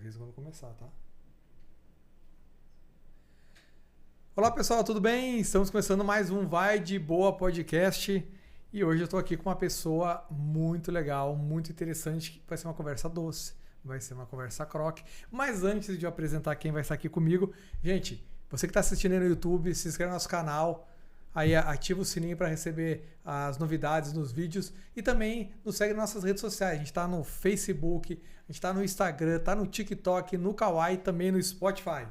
aviso quando começar, tá? Olá pessoal, tudo bem? Estamos começando mais um Vai de Boa Podcast e hoje eu estou aqui com uma pessoa muito legal, muito interessante, que vai ser uma conversa doce, vai ser uma conversa croque. Mas antes de eu apresentar quem vai estar aqui comigo, gente, você que está assistindo aí no YouTube, se inscreve no nosso canal, aí ativa o sininho para receber as novidades nos vídeos e também nos segue nas nossas redes sociais. A gente está no Facebook, a gente está no Instagram, está no TikTok, no Kawaii e também no Spotify.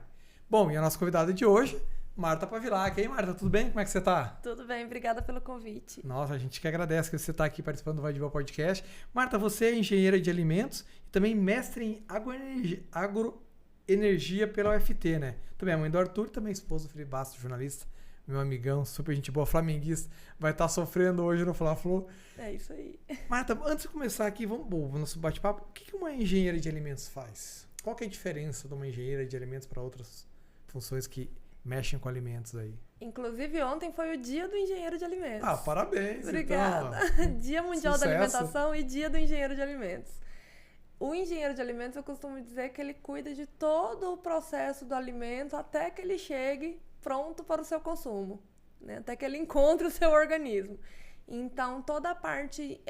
Bom, e a nossa convidada de hoje, Marta Pavilac. E aí, Marta, tudo bem? Como é que você tá? Tudo bem, obrigada pelo convite. Nossa, a gente que agradece que você está aqui participando do Vai de Boa Podcast. Marta, você é engenheira de alimentos e também mestre em agroenergia pela UFT, né? Também é mãe do Arthur, também esposa do Felipe Bastos, jornalista, meu amigão, super gente boa, flamenguista, vai estar sofrendo hoje no Fla-Flu. É isso aí. Marta, antes de começar aqui, vamos no nosso bate-papo, o que uma engenheira de alimentos faz? Qual que é a diferença de uma engenheira de alimentos para outras funções que mexem com alimentos aí? Inclusive, ontem foi o dia do engenheiro de alimentos. Ah, parabéns. Obrigada. Então. Dia Mundial Sucesso. da Alimentação e dia do engenheiro de alimentos. O engenheiro de alimentos, eu costumo dizer que ele cuida de todo o processo do alimento até que ele chegue pronto para o seu consumo, né? Até que ele encontre o seu organismo. Então, toda a parte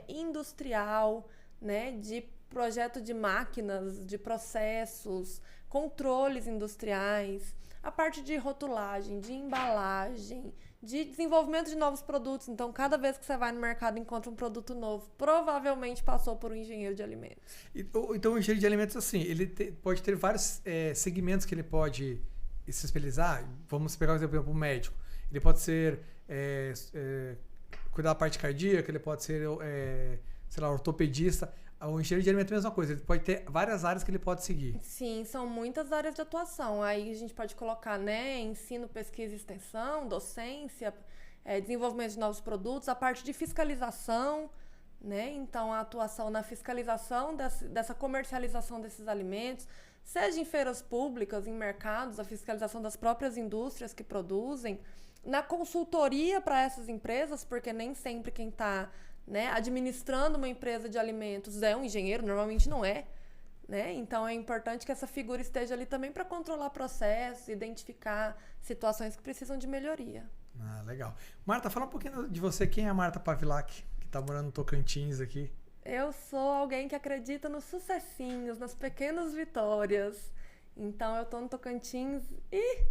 industrial, né, de projeto de máquinas, de processos, controles industriais, a parte de rotulagem, de embalagem, de desenvolvimento de novos produtos. Então, cada vez que você vai no mercado e encontra um produto novo, provavelmente passou por um engenheiro de alimentos. Então, o engenheiro de alimentos, assim, ele pode ter vários segmentos que ele pode se especializar. Vamos pegar, por exemplo, o médico. Ele pode ser cuidar da parte cardíaca, ele pode ser, sei lá, ortopedista. O engenheiro de alimentos é a mesma coisa, ele pode ter várias áreas que ele pode seguir. Sim, são muitas áreas de atuação. Aí a gente pode colocar, né, ensino, pesquisa e extensão, docência, desenvolvimento de novos produtos, a parte de fiscalização, né? Então, a atuação na fiscalização dessa comercialização desses alimentos, seja em feiras públicas, em mercados, a fiscalização das próprias indústrias que produzem, na consultoria para essas empresas, porque nem sempre quem está, né, administrando uma empresa de alimentos é um engenheiro, normalmente não é, né? Então é importante que essa figura esteja ali também para controlar processos, identificar situações que precisam de melhoria. Ah, legal. Marta, fala um pouquinho de você. Quem é a Marta Pavilac, que está morando no Tocantins aqui? Eu sou alguém que acredita nos sucessinhos, nas pequenas vitórias. Então eu tô no Tocantins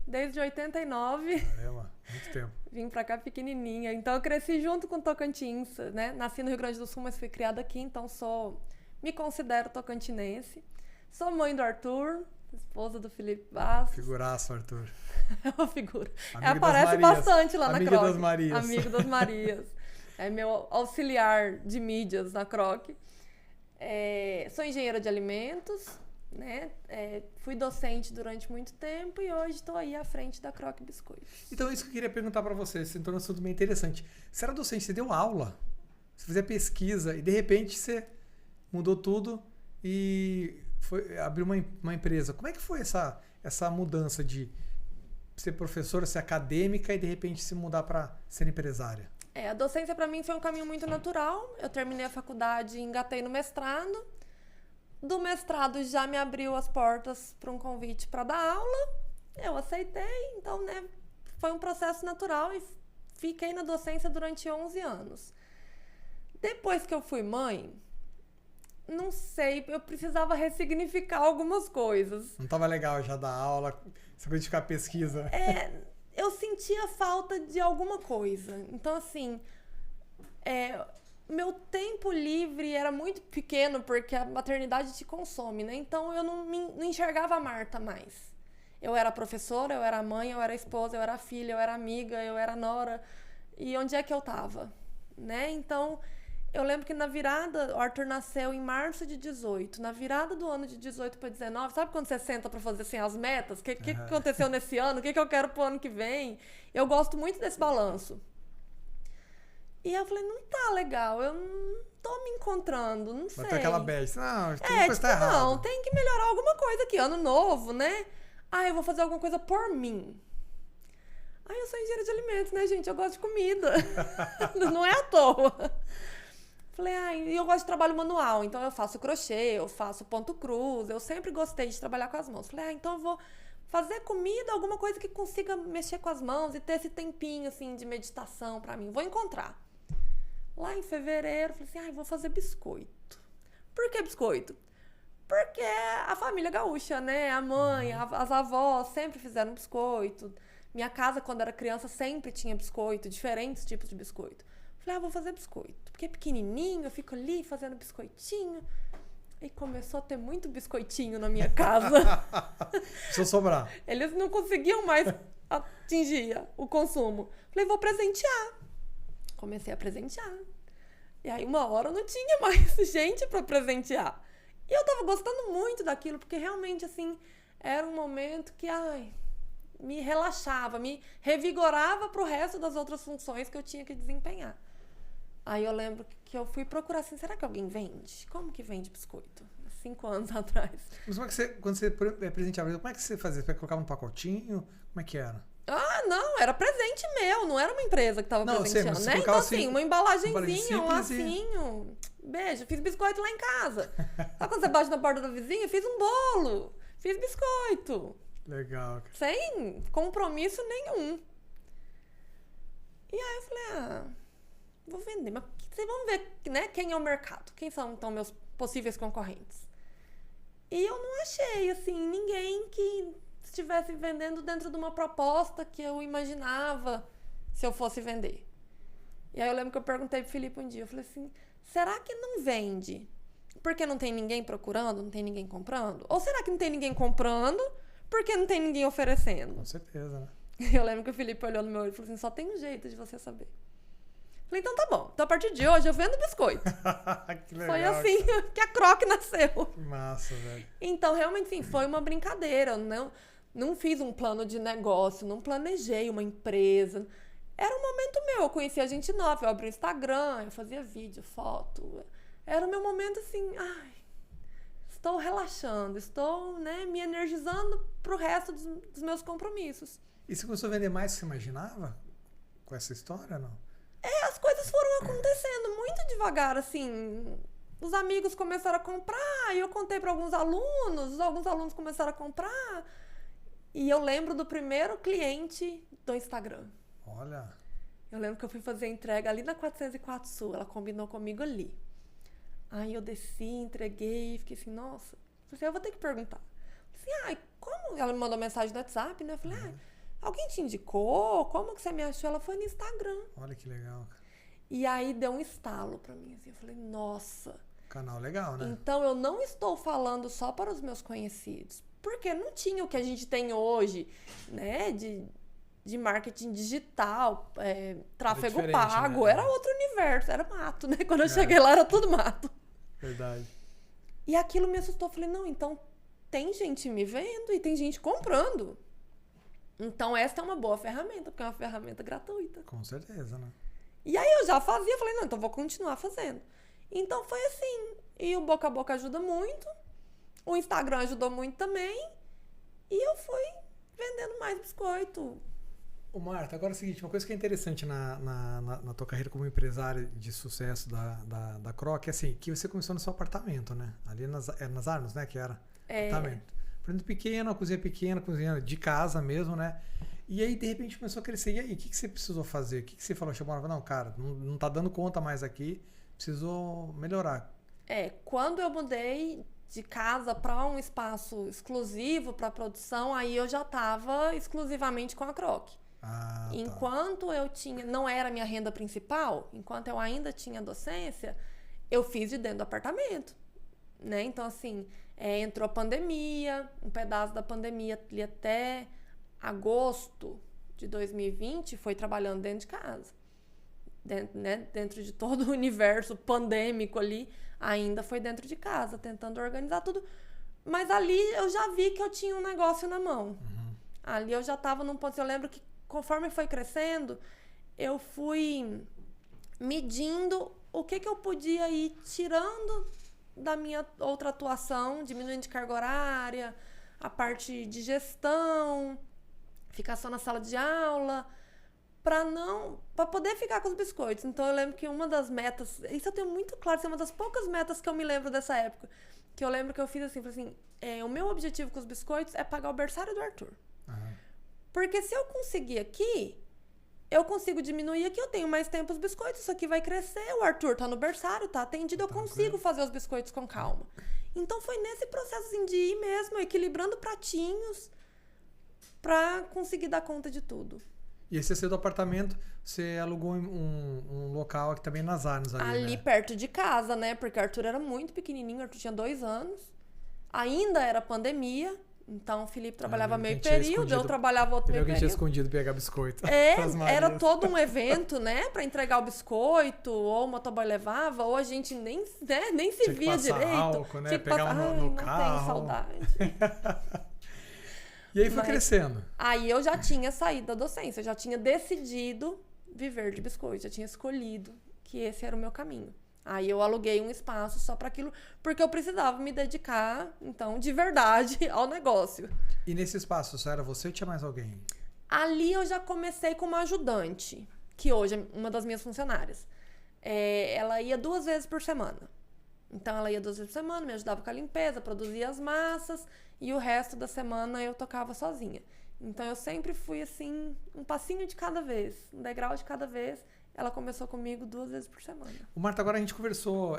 desde 89. Caramba, muito tempo. Vim pra cá pequenininha. Então eu cresci junto com o Tocantins, né? Nasci no Rio Grande do Sul, mas fui criada aqui, então me considero tocantinense. Sou mãe do Arthur, esposa do Felipe Bastos. Figuraço, Arthur. É uma figura. Aparece bastante lá na Croc. Amigo das Marias. Amigo das Marias. É meu auxiliar de mídias na Croc. Sou engenheira de alimentos, né? Fui docente durante muito tempo e hoje estou aí à frente da Croc Biscoitos. Então, isso que eu queria perguntar para você, você entrou num assunto bem interessante. Você era docente, você deu aula, você fazia pesquisa e de repente você mudou tudo e abriu uma empresa. Como é que foi essa mudança de ser professora, ser acadêmica e de repente se mudar para ser empresária? A docência para mim foi um caminho muito natural. Eu terminei a faculdade e engatei no mestrado. Do mestrado já me abriu as portas para um convite para dar aula. Eu aceitei, então, né, foi um processo natural e fiquei na docência durante 11 anos. Depois que eu fui mãe, não sei, eu precisava ressignificar algumas coisas. Não estava legal já dar aula, significar pesquisa? Eu sentia falta de alguma coisa. Então, assim, meu tempo livre era muito pequeno porque a maternidade te consome, né? Então, eu não enxergava a Marta mais. Eu era professora, eu era mãe, eu era esposa, eu era filha, eu era amiga, eu era nora. E onde é que eu tava? Né? Então, eu lembro que na virada, o Arthur nasceu em março de 18. Na virada do ano de 18 para 19, sabe quando você senta para fazer assim, as metas? O que aconteceu nesse ano? O que eu quero pro ano que vem? Eu gosto muito desse balanço. E eu falei, não tá legal, eu não tô me encontrando, não sei. Vai ter aquela bad. Não, tem coisa tá errada. Não, tem que melhorar alguma coisa aqui, ano novo, né? Eu vou fazer alguma coisa por mim. Eu sou engenheira de alimentos, né, gente? Eu gosto de comida. Não é à toa. Falei, e eu gosto de trabalho manual, então eu faço crochê, eu faço ponto cruz, eu sempre gostei de trabalhar com as mãos. Falei, então eu vou fazer comida, alguma coisa que consiga mexer com as mãos e ter esse tempinho, assim, de meditação pra mim. Vou encontrar. Lá em fevereiro, falei assim, vou fazer biscoito. Por que biscoito? Porque a família gaúcha, né? A mãe, as avós sempre fizeram biscoito. Minha casa, quando era criança, sempre tinha biscoito, diferentes tipos de biscoito. Falei, vou fazer biscoito. Porque é pequenininho, eu fico ali fazendo biscoitinho. E começou a ter muito biscoitinho na minha casa. Precisou sobrar. Eles não conseguiam mais atingir o consumo. Falei, vou presentear. Comecei a presentear. E aí, uma hora eu não tinha mais gente para presentear. E eu tava gostando muito daquilo, porque realmente, assim, era um momento que, me relaxava, me revigorava pro resto das outras funções que eu tinha que desempenhar. Aí eu lembro que eu fui procurar assim, será que alguém vende? Como que vende biscoito? 5 anos atrás. Mas como é que você, quando você presenteava, como é que você fazia? Você colocava no pacotinho? Como é que era? Não, era presente meu, não era uma empresa que tava presenteando, né? Então, assim, uma embalagenzinha, um lacinho. Beijo, fiz biscoito lá em casa. Sabe quando você bate na porta da vizinha? Fiz um bolo, fiz biscoito. Legal. Sem compromisso nenhum. E aí eu falei, vou vender, mas vocês vão ver, né, quem é o mercado, quem são então meus possíveis concorrentes. E eu não achei, assim, ninguém que estivesse vendendo dentro de uma proposta que eu imaginava se eu fosse vender. E aí eu lembro que eu perguntei pro Felipe um dia, eu falei assim, será que não vende porque não tem ninguém procurando, não tem ninguém comprando? Ou será que não tem ninguém comprando porque não tem ninguém oferecendo? Com certeza, né? Eu lembro que o Felipe olhou no meu olho e falou assim, só tem um jeito de você saber. Falei, então tá bom. Então a partir de hoje eu vendo biscoito. Que legal, foi assim que a Croque nasceu. Que massa, velho. Então, realmente, sim, foi uma brincadeira. Eu não fiz um plano de negócio, não planejei uma empresa. Era um momento meu. Eu conhecia gente nova, eu abri o Instagram, eu fazia vídeo, foto. Era o meu momento assim, estou relaxando, estou, né, me energizando pro resto dos meus compromissos. E você começou a vender mais do que você imaginava com essa história, não? As coisas foram acontecendo muito devagar, assim. Os amigos começaram a comprar, e eu contei para alguns alunos começaram a comprar. E eu lembro do primeiro cliente do Instagram. Olha. Eu lembro que eu fui fazer a entrega ali na 404 Sul, ela combinou comigo ali. Aí eu desci, entreguei, fiquei assim, nossa. Falei assim, eu vou ter que perguntar. Falei assim, como? Ela me mandou mensagem no WhatsApp, né? Eu falei, alguém te indicou? Como que você me achou? Ela foi no Instagram. Olha que legal. E aí deu um estalo pra mim, assim. Eu falei, nossa. Canal legal, né? Então eu não estou falando só para os meus conhecidos. Porque não tinha o que a gente tem hoje, né? De marketing digital, tráfego pago. Né? Era outro universo, era mato, né? Quando eu cheguei lá era tudo mato. Verdade. E aquilo me assustou. Eu falei, não, então tem gente me vendo e tem gente comprando. Então essa é uma boa ferramenta, porque é uma ferramenta gratuita. Com certeza, né? E aí eu já fazia, falei, não, então vou continuar fazendo. Então foi assim. E o boca a boca ajuda muito. O Instagram ajudou muito também. E eu fui vendendo mais biscoito. Ô Marta, agora é o seguinte, uma coisa que é interessante na tua carreira como empresária de sucesso da Croque é assim, que você começou no seu apartamento, né? Ali nas Armas, né? Que era apartamento. Apartamento pequeno, cozinha de casa mesmo, né? E aí, de repente, começou a crescer. E aí, o que você precisou fazer? O que você falou? Chamou, não, cara, não tá dando conta mais aqui, precisou melhorar. Quando eu mudei de casa para um espaço exclusivo para produção, aí eu já estava exclusivamente com a Croque. Enquanto eu tinha, não era a minha renda principal, enquanto eu ainda tinha docência, eu fiz de dentro do apartamento, né? Então, assim, entrou a pandemia, um pedaço da pandemia ali até agosto de 2020 foi trabalhando dentro de casa. Dentro de todo o universo pandêmico ali, ainda foi dentro de casa, tentando organizar tudo. Mas ali eu já vi que eu tinha um negócio na mão. Uhum. Ali eu já estava num ponto, eu lembro que conforme foi crescendo, eu fui medindo o que eu podia ir tirando da minha outra atuação, diminuindo de carga horária, a parte de gestão, ficar só na sala de aula, pra poder ficar com os biscoitos. Então eu lembro que uma das metas, isso eu tenho muito claro, isso é uma das poucas metas que eu me lembro dessa época, que eu lembro que eu fiz assim, falei assim, o meu objetivo com os biscoitos é pagar o berçário do Arthur. Porque se eu conseguir aqui, eu consigo diminuir aqui, eu tenho mais tempo os biscoitos, isso aqui vai crescer, o Arthur tá no berçário, tá atendido, eu consigo fazer os biscoitos com calma. Então foi nesse processo assim, de ir mesmo, equilibrando pratinhos pra conseguir dar conta de tudo. E aí você saiu do apartamento, você alugou um local aqui também nas Arnes ali né? Perto de casa, né? Porque o Arthur era muito pequenininho, o Arthur tinha 2 anos. Ainda era pandemia, então o Felipe trabalhava meio período, eu trabalhava outro meio período. Tinha escondido pegar biscoito. Era todo um evento, né? Pra entregar o biscoito, ou o motoboy levava, ou a gente nem se via direito. Álcool, né? Tinha que Pegava passar, no não carro. tenho saudade. E aí foi crescendo. Aí eu já tinha saído da docência, eu já tinha decidido viver de biscoito, já tinha escolhido que esse era o meu caminho. Aí eu aluguei um espaço só para aquilo, porque eu precisava me dedicar, então, de verdade, ao negócio. E nesse espaço, só era você ou tinha mais alguém? Ali eu já comecei com uma ajudante, que hoje é uma das minhas funcionárias. Ela ia 2 vezes por semana. Então, ela ia 2 vezes por semana, me ajudava com a limpeza, produzia as massas, e o resto da semana eu tocava sozinha. Então, eu sempre fui, assim, um passinho de cada vez, um degrau de cada vez. Ela começou comigo 2 vezes por semana. O Marta, agora a gente conversou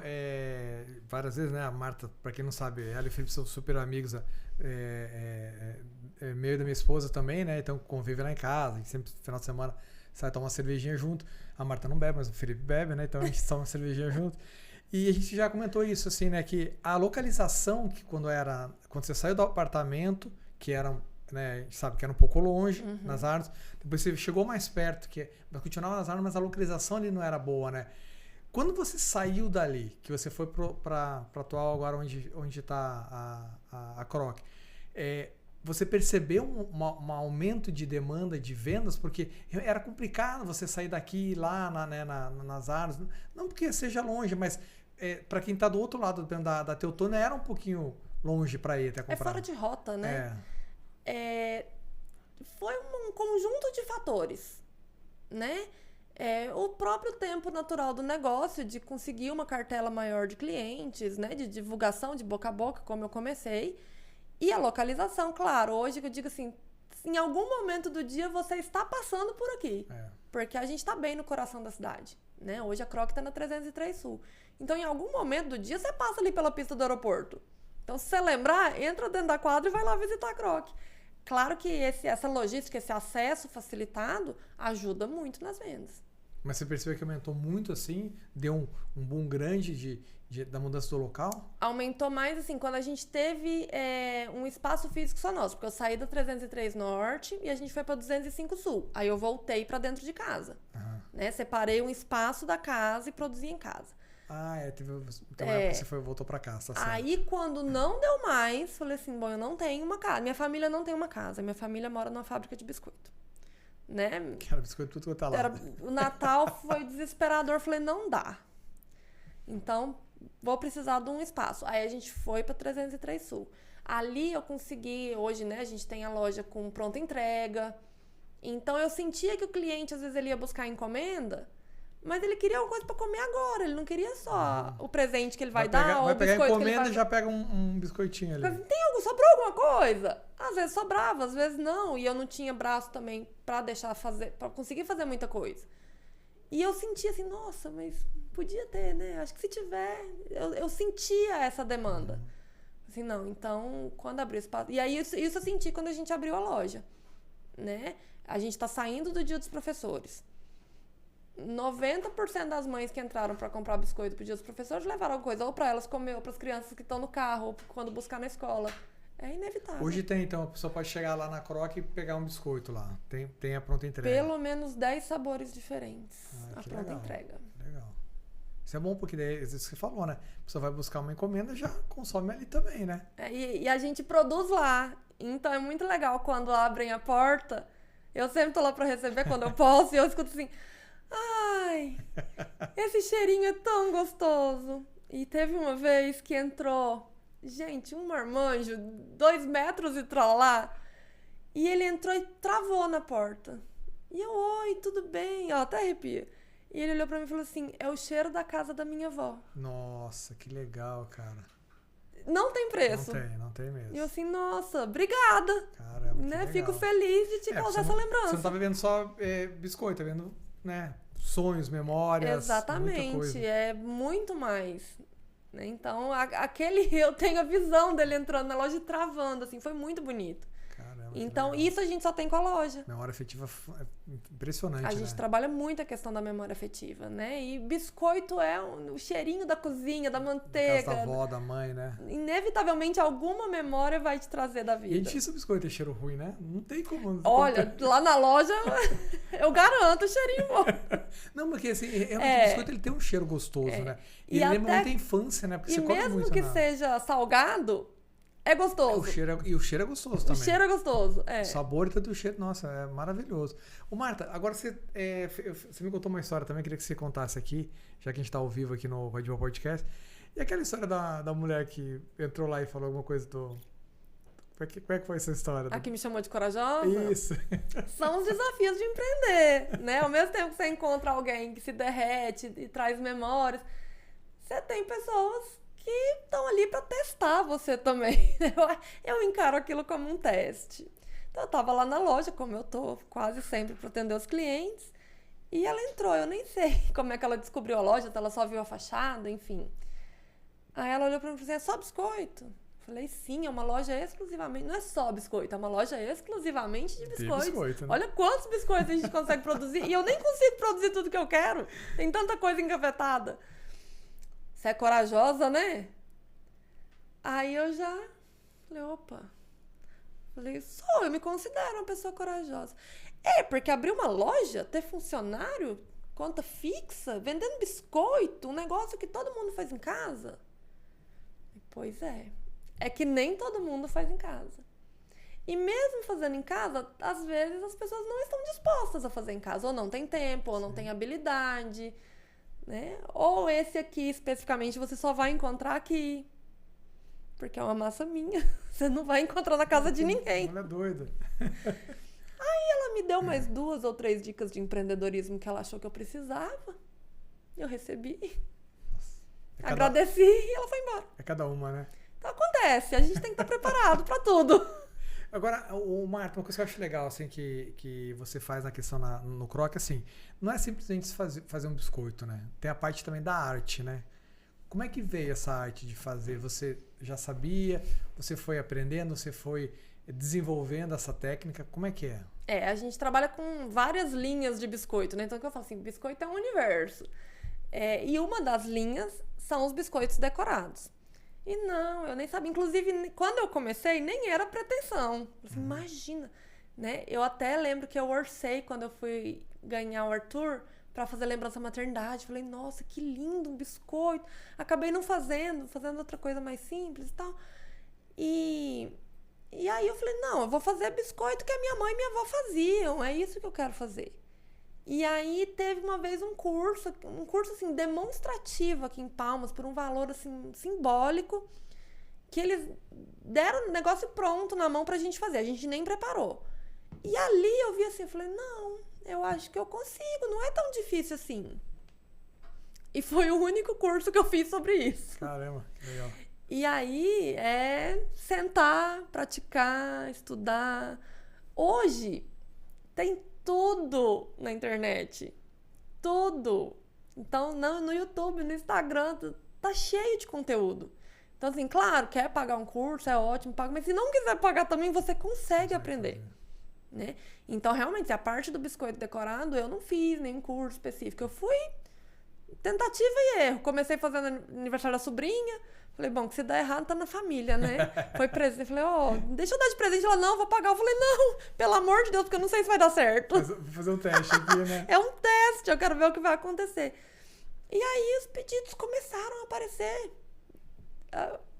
várias vezes, né? A Marta, pra quem não sabe, ela e o Felipe são super amigos, meio da minha esposa também, né? Então, convive lá em casa, a gente sempre, no final de semana, sai tomar uma cervejinha junto. A Marta não bebe, mas o Felipe bebe, né? Então, a gente toma uma cervejinha junto. E a gente já comentou isso, assim, né? Que a localização, que quando você saiu do apartamento, que era, né? A gente sabe que era um pouco longe, nas Arnes. Depois você chegou mais perto, vai continuar nas Arnes, mas a localização ali não era boa, né? Quando você saiu dali, que você foi para atual agora onde está a Croc, você percebeu um aumento de demanda de vendas? Porque era complicado você sair daqui e ir lá nas Arnes. Não porque seja longe, mas para quem está do outro lado da Teutônia era um pouquinho longe para ir até comprar. É fora de rota, né? Foi um conjunto de fatores, né? O próprio tempo natural do negócio, de conseguir uma cartela maior de clientes, né? De divulgação de boca a boca, como eu comecei. E a localização, claro. Hoje eu digo assim, em algum momento do dia você está passando por aqui. Porque a gente está bem no coração da cidade, né? Hoje a Croc está na 303 Sul. Então, em algum momento do dia, você passa ali pela pista do aeroporto. Então, se você lembrar, entra dentro da quadra e vai lá visitar a Croc. Claro que essa logística, esse acesso facilitado, ajuda muito nas vendas. Mas você percebeu que aumentou muito assim? Deu um boom grande da mudança do local? Aumentou mais assim, quando a gente teve um espaço físico só nosso. Porque eu saí da 303 Norte e a gente foi para 205 Sul. Aí eu voltei para dentro de casa. Né? Separei um espaço da casa e produzi em casa. Então você voltou para casa. Tá certo. Aí quando não deu mais, falei assim, bom, eu não tenho uma casa. Minha família não tem uma casa. Minha família mora numa fábrica de biscoito. Né? Que era biscoito tudo quanto lá. O Natal foi desesperador. Falei, não dá. Então, vou precisar de um espaço. Aí a gente foi para 303 Sul. Ali eu consegui, hoje, né, a gente tem a loja com pronta entrega. Então eu sentia que o cliente, às vezes, ele ia buscar encomenda, mas ele queria alguma coisa para comer agora. Ele não queria só o presente que ele vai dar, ou o biscoito pegar encomenda que ele vai... e já pega um biscoitinho ali. Sobrou alguma coisa? Às vezes sobrava, às vezes não. E eu não tinha braço também para deixar fazer, para conseguir fazer muita coisa. E eu sentia assim, nossa, mas podia ter, né? Acho que se tiver... Eu sentia essa demanda. Assim, não, então, quando abriu espaço... E aí, isso eu senti quando a gente abriu a loja, né? A gente tá saindo do Dia dos Professores. 90% das mães que entraram para comprar biscoito pro Dia dos Professores levaram alguma coisa, ou para elas comer, ou para as crianças que estão no carro, ou quando buscar na escola. É inevitável. Hoje tem, então, a pessoa pode chegar lá na Croc e pegar um biscoito lá. Tem a pronta entrega. Pelo menos 10 sabores diferentes. A pronta legal, entrega. Legal. Isso é bom, porque daí, às vezes você falou, né? A pessoa vai buscar uma encomenda e já consome ali também, né? E a gente produz lá. Então é muito legal quando abrem a porta. Eu sempre tô lá para receber quando eu posso e eu escuto assim... Ai, esse cheirinho é tão gostoso. E teve uma vez que entrou, gente, um marmanjo, 2 metros e tralá. E ele entrou e travou na porta. E eu, oi, tudo bem? Ó, até arrepia. E ele olhou pra mim e falou assim, é o cheiro da casa da minha avó. Nossa, que legal, cara. Não tem preço. Não tem mesmo. E eu assim, nossa, obrigada. Caramba, que né? legal. Fico feliz de te causar essa lembrança. Você não tá vivendo só biscoito, tá vendo, né? Sonhos, memórias, exatamente, muita coisa. É muito mais. Né? Então, eu tenho a visão dele entrando na loja e travando, assim, foi muito bonito. Caramba, então, isso a gente só tem com a loja. Memória afetiva é impressionante, A gente trabalha muito a questão da memória afetiva, né? E biscoito é o cheirinho da cozinha, da manteiga. Da casa da avó, da mãe, né? Inevitavelmente, alguma memória vai te trazer da vida. E é difícil o biscoito ter cheiro ruim, né? Não tem como... Olha, lá na loja, eu garanto o cheirinho bom. Não, porque assim, realmente o biscoito ele tem um cheiro gostoso, né? E ele lembra muito a infância, né? Porque e você come mesmo muito, que seja salgado, é gostoso. O cheiro é gostoso também. O cheiro é gostoso, O sabor e tanto o cheiro, nossa, é maravilhoso. Ô, Marta, agora você me contou uma história também, queria que você contasse aqui, já que a gente tá ao vivo aqui no Vai de Boa Podcast. E aquela história da mulher que entrou lá e falou alguma coisa do... Como é que foi essa história? A que me chamou de corajosa? Isso. São os desafios de empreender, né? Ao mesmo tempo que você encontra alguém que se derrete e traz memórias, você tem pessoas que estão ali para testar você também. Eu encaro aquilo como um teste. Então, eu estava lá na loja, como eu tô quase sempre para atender os clientes, e ela entrou. Eu nem sei como é que ela descobriu a loja, ela só viu a fachada, enfim. Aí ela olhou para mim e falou assim, é só biscoito? Eu falei, sim, é uma loja exclusivamente... Não é só biscoito, é uma loja exclusivamente de biscoitos. Biscoito, né? Olha quantos biscoitos a gente consegue produzir. E eu nem consigo produzir tudo que eu quero. Tem tanta coisa engavetada. Você é corajosa, né? Aí eu já falei, opa. Falei, eu me considero uma pessoa corajosa. Porque abrir uma loja, ter funcionário, conta fixa, vendendo biscoito, um negócio que todo mundo faz em casa. Pois é. É que nem todo mundo faz em casa. E mesmo fazendo em casa, às vezes as pessoas não estão dispostas a fazer em casa. Ou não tem tempo, ou não tem habilidade... Né? Ou esse aqui, especificamente, você só vai encontrar aqui. Porque é uma massa minha. Você não vai encontrar na casa de ninguém. Ela é doida. Aí ela me deu mais 2 ou 3 dicas de empreendedorismo que ela achou que eu precisava. Eu recebi. Agradeci e ela foi embora. É cada uma, né? Então acontece, a gente tem que estar preparado para tudo. Agora, Marta, uma coisa que eu acho legal, assim, que você faz na questão no Croque, assim, não é simplesmente fazer um biscoito, né? Tem a parte também da arte, né? Como é que veio essa arte de fazer? Você já sabia? Você foi aprendendo? Você foi desenvolvendo essa técnica? Como é que é? A gente trabalha com várias linhas de biscoito, né? Então, o que eu falo assim, biscoito é um universo. E uma das linhas são os biscoitos decorados. E não, eu nem sabia. Inclusive, quando eu comecei, nem era pretensão. Assim, imagina, né? Eu até lembro que eu orcei quando eu fui ganhar o Arthur para fazer lembrança da maternidade. Falei, nossa, que lindo, um biscoito. Acabei não fazendo outra coisa mais simples e tal. E aí eu falei, não, eu vou fazer biscoito que a minha mãe e minha avó faziam. É isso que eu quero fazer. E aí teve uma vez um curso assim, demonstrativo aqui em Palmas, por um valor assim, simbólico, que eles deram o negócio pronto na mão pra gente fazer, a gente nem preparou. E ali eu vi assim, eu falei, não, eu acho que eu consigo, não é tão difícil assim. E foi o único curso que eu fiz sobre isso. Caramba, que legal. E aí é sentar, praticar, estudar. Hoje tem tudo na internet. Tudo. Então, no YouTube, no Instagram, tá cheio de conteúdo. Então, assim, claro, quer pagar um curso, é ótimo, paga, mas se não quiser pagar também, você consegue aprender. Né? Então, realmente, a parte do biscoito decorado, eu não fiz nenhum curso específico. Eu fui tentativa e erro. Comecei fazendo aniversário da sobrinha. Falei, bom, que se der errado, tá na família, né? Foi presente. Falei, deixa eu dar de presente. Ela, não, vou pagar. Eu falei, não, pelo amor de Deus, porque eu não sei se vai dar certo. Vou fazer um teste aqui, né? É um teste, eu quero ver o que vai acontecer. E aí os pedidos começaram a aparecer.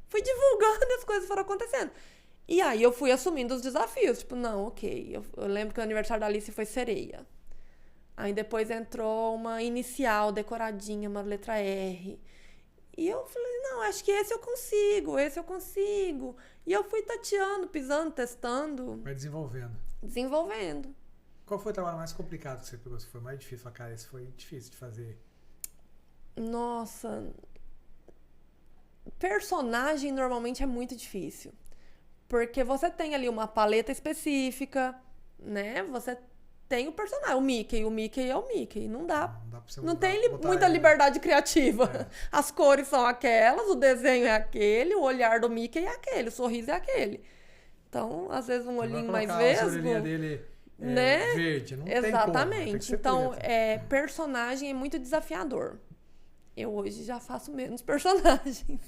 Fui divulgando e as coisas foram acontecendo. E aí eu fui assumindo os desafios. Tipo, não, ok. Eu lembro que o aniversário da Alice foi sereia. Aí depois entrou uma inicial decoradinha, uma letra R. E eu falei, não, acho que esse eu consigo. E eu fui tateando, pisando, testando. Vai desenvolvendo. Desenvolvendo. Qual foi o trabalho mais complicado que você pegou? Se foi mais difícil? Cara, esse foi difícil de fazer. Nossa, personagem normalmente é muito difícil. Porque você tem ali uma paleta específica, né? Você tem o personagem, o Mickey é o Mickey. Não dá pra você Não mudar, tem botar muita ele. liberdade criativa. É. As cores são aquelas, o desenho é aquele, o olhar do Mickey é aquele, o sorriso é aquele. Então, às vezes um Você vai olhinho mais colocar a vesgo, orelhinha dele né? verde, não Exatamente. tem como, tem que ser Então, preto. personagem é muito desafiador. Eu hoje já faço menos personagens.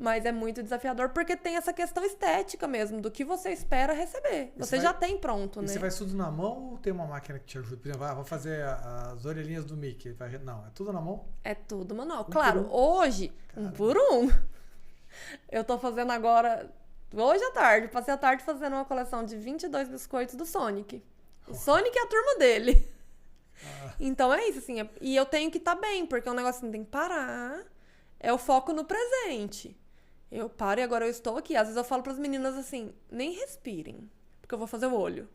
Mas é muito desafiador porque tem essa questão estética mesmo, do que você espera receber. Você já tem pronto, E né? você faz tudo na mão ou tem uma máquina que te ajuda? Por exemplo, vou fazer as orelhinhas do Mickey. Não, é tudo na mão? É tudo manual. Um Claro, por um? hoje, Caramba. um por um. Eu tô fazendo agora, hoje à tarde, passei a tarde fazendo uma coleção de 22 biscoitos do Sonic. O Sonic é a turma dele. Então é isso, assim. E eu tenho que estar bem, porque é um negócio assim, tem que parar. É o foco no presente. Eu paro e agora eu estou aqui. Às vezes eu falo para as meninas assim, nem respirem, porque eu vou fazer o olho.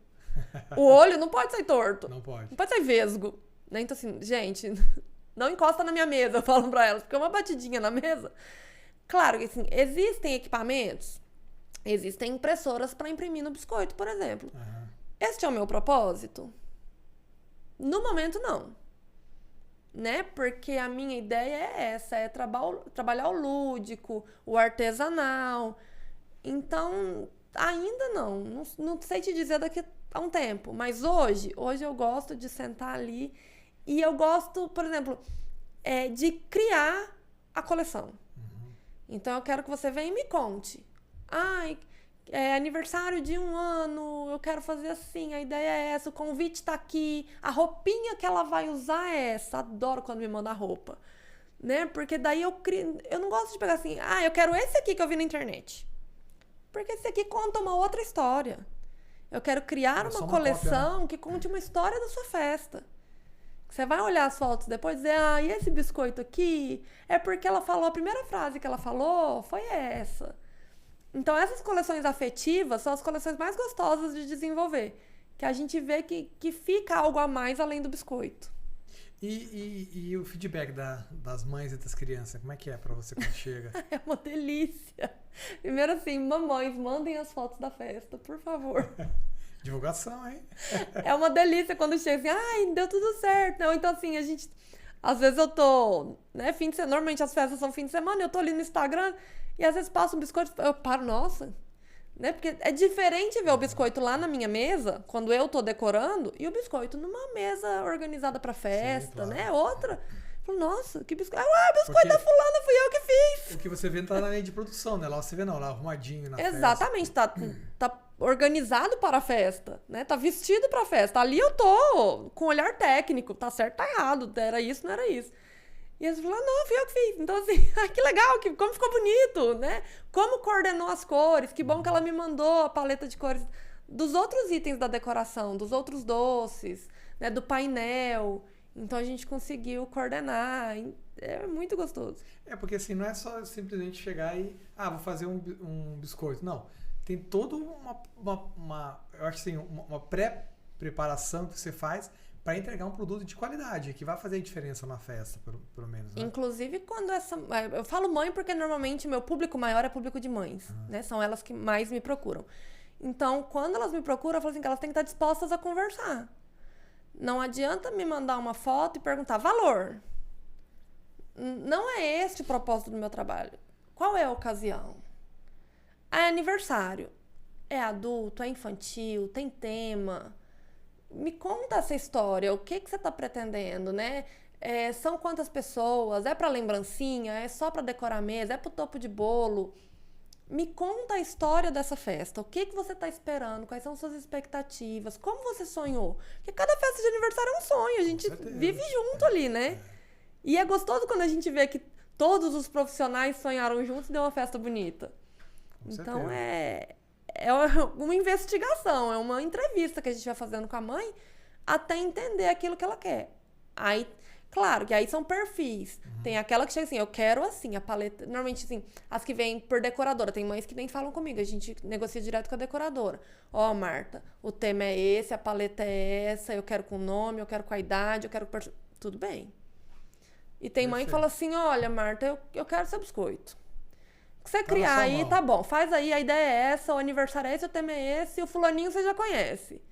O olho não pode sair torto. Não pode. Não pode sair vesgo. Né? Então assim, gente, não encosta na minha mesa, eu falo para elas, porque uma batidinha na mesa. Claro que assim, existem equipamentos, existem impressoras para imprimir no biscoito, por exemplo. Aham. Este é o meu propósito? No momento, não. Né? Porque a minha ideia é essa, é trabalhar o lúdico, o artesanal. Então, ainda não sei te dizer daqui a um tempo, mas hoje eu gosto de sentar ali e eu gosto, por exemplo, de criar a coleção. Então, eu quero que você venha e me conte. Ai, é aniversário de 1 ano, eu quero fazer assim, a ideia é essa, o convite tá aqui, a roupinha que ela vai usar é essa. Adoro quando me manda roupa, né? Porque daí eu não gosto de pegar assim, eu quero esse aqui que eu vi na internet. Porque esse aqui conta uma outra história. Eu quero criar uma coleção cópia, né? que conte uma história da sua festa. Você vai olhar as fotos depois e dizer, e esse biscoito aqui é porque ela falou, a primeira frase que ela falou foi essa. Então, essas coleções afetivas são as coleções mais gostosas de desenvolver. Que a gente vê que fica algo a mais além do biscoito. E o feedback das mães e das crianças, como é que é pra você quando chega? É uma delícia. Primeiro assim, mamães, mandem as fotos da festa, por favor. Divulgação, hein? É uma delícia quando chega assim, deu tudo certo. Não, então assim, a gente... Às vezes eu tô, né, fim de semana, normalmente as festas são fim de semana, eu tô ali no Instagram e às vezes passa um biscoito, eu paro, nossa, né, porque é diferente ver o biscoito lá na minha mesa, quando eu tô decorando, e o biscoito numa mesa organizada pra festa, Sim, claro. né, outra. Eu falo, nossa, que biscoito, biscoito da fulana, fui eu que fiz. O que você vê não tá na linha de produção, né? Lá você vê não, lá arrumadinho na Exatamente, tá organizado para a festa, né? Tá vestido para a festa. Ali eu tô com olhar técnico, tá certo, tá errado, era isso, não era isso. E eles falaram, não, fui eu que fiz. Então assim, que legal, como ficou bonito, né? Como coordenou as cores, que bom que ela me mandou a paleta de cores dos outros itens da decoração, dos outros doces, né? Do painel. Então a gente conseguiu coordenar, é muito gostoso. É, porque assim, não é só simplesmente chegar e, vou fazer um biscoito. Não, tem toda eu acho assim, uma pré-preparação que você faz para entregar um produto de qualidade, que vai fazer diferença na festa, pelo menos, né? Inclusive, quando eu falo mãe porque normalmente meu público maior é público de mães, né? São elas que mais me procuram. Então, quando elas me procuram, eu falo assim que elas têm que estar dispostas a conversar. Não adianta me mandar uma foto e perguntar valor. Não é este o propósito do meu trabalho. Qual é a ocasião? É aniversário. É adulto, é infantil, tem tema. Me conta essa história. O que você está pretendendo, né? São quantas pessoas? É para lembrancinha? É só para decorar a mesa? É para o topo de bolo? Me conta a história dessa festa. O que você está esperando? Quais são suas expectativas? Como você sonhou? Porque cada festa de aniversário é um sonho. A gente vive junto ali, né? E é gostoso quando a gente vê que todos os profissionais sonharam juntos e deu uma festa bonita. Então, é uma investigação, é uma entrevista que a gente vai fazendo com a mãe até entender aquilo que ela quer. Aí, Claro, que aí são perfis. Tem aquela que chega assim, eu quero assim, a paleta... Normalmente, assim, as que vêm por decoradora. Tem mães que nem falam comigo, a gente negocia direto com a decoradora. Ó, Marta, o tema é esse, a paleta é essa, eu quero com o nome, eu quero com a idade, eu quero... Tudo bem. E tem mãe que fala assim, olha, Marta, eu quero seu biscoito. O que você criar aí, tá bom. Faz aí, a ideia é essa, o aniversário é esse, o tema é esse, e o fulaninho você já conhece.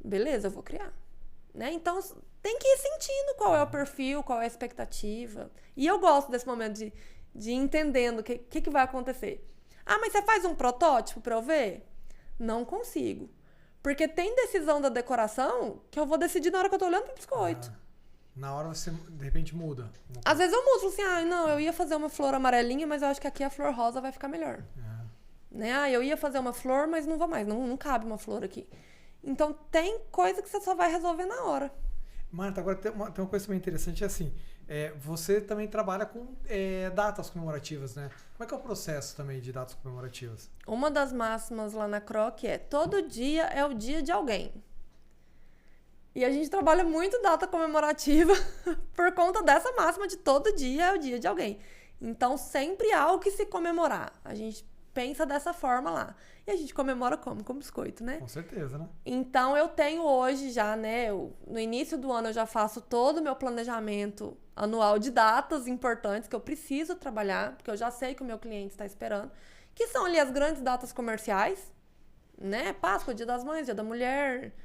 Beleza, eu vou criar. Né? Então, tem que ir sentindo qual é o perfil, qual é a expectativa. E eu gosto desse momento de ir entendendo o que vai acontecer. Ah, mas você faz um protótipo pra eu ver? Não consigo. Porque tem decisão da decoração que eu vou decidir na hora que eu tô olhando pro biscoito. Na hora você, de repente, muda. Às vezes eu mudo, assim, não, eu ia fazer uma flor amarelinha, mas eu acho que aqui a flor rosa vai ficar melhor. Né? Eu ia fazer uma flor, mas não vou mais, não cabe uma flor aqui. Então, tem coisa que você só vai resolver na hora. Marta, agora tem uma coisa também interessante, é assim, você também trabalha com datas comemorativas, né? Como é que é o processo também de datas comemorativas? Uma das máximas lá na Croc é, todo dia é o dia de alguém. E a gente trabalha muito data comemorativa por conta dessa máxima de todo dia é o dia de alguém. Então, sempre há o que se comemorar. A gente pensa dessa forma lá. E a gente comemora como? Com biscoito, né? Com certeza, né? Então, eu tenho hoje já, né? No início do ano eu já faço todo o meu planejamento anual de datas importantes que eu preciso trabalhar, porque eu já sei que o meu cliente está esperando, que são ali as grandes datas comerciais, né? Páscoa, Dia das Mães, Dia da Mulher,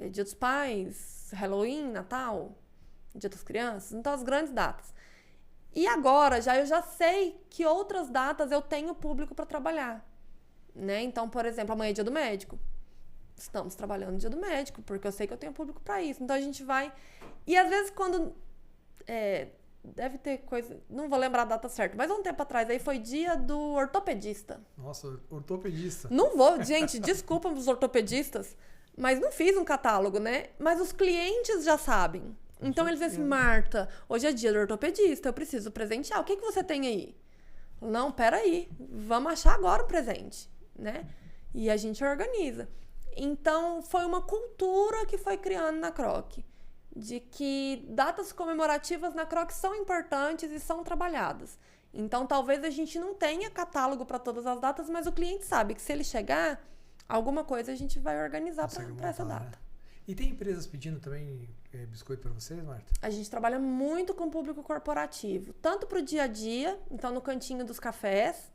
Dia dos Pais, Halloween, Natal, Dia das Crianças. Então, as grandes datas. E agora, eu já sei que outras datas eu tenho público para trabalhar. Né? Então, por exemplo, amanhã é Dia do Médico. Estamos trabalhando no Dia do Médico, porque eu sei que eu tenho público para isso. Então, a gente vai... E, às vezes, quando... deve ter coisa... Não vou lembrar a data certa, mas um tempo atrás aí foi dia do ortopedista. Nossa, ortopedista. Não vou... Gente, desculpa os ortopedistas, mas não fiz um catálogo, né? Mas os clientes já sabem. Então, eles dizem assim, Marta, hoje é dia do ortopedista, eu preciso presentear. O que você tem aí? Não, peraí, vamos achar agora o presente, né? E a gente organiza. Então, foi uma cultura que foi criando na Croc, de que datas comemorativas na Croc são importantes e são trabalhadas. Então, talvez a gente não tenha catálogo para todas as datas, mas o cliente sabe que se ele chegar, alguma coisa a gente vai organizar para essa data. Né? E tem empresas pedindo também biscoito para vocês, Marta? A gente trabalha muito com o público corporativo, tanto para o dia a dia, então no cantinho dos cafés,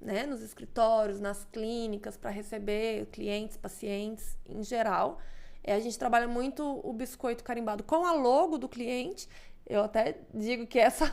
né, nos escritórios, nas clínicas, para receber clientes, pacientes em geral. A gente trabalha muito o biscoito carimbado com a logo do cliente. Eu até digo que essa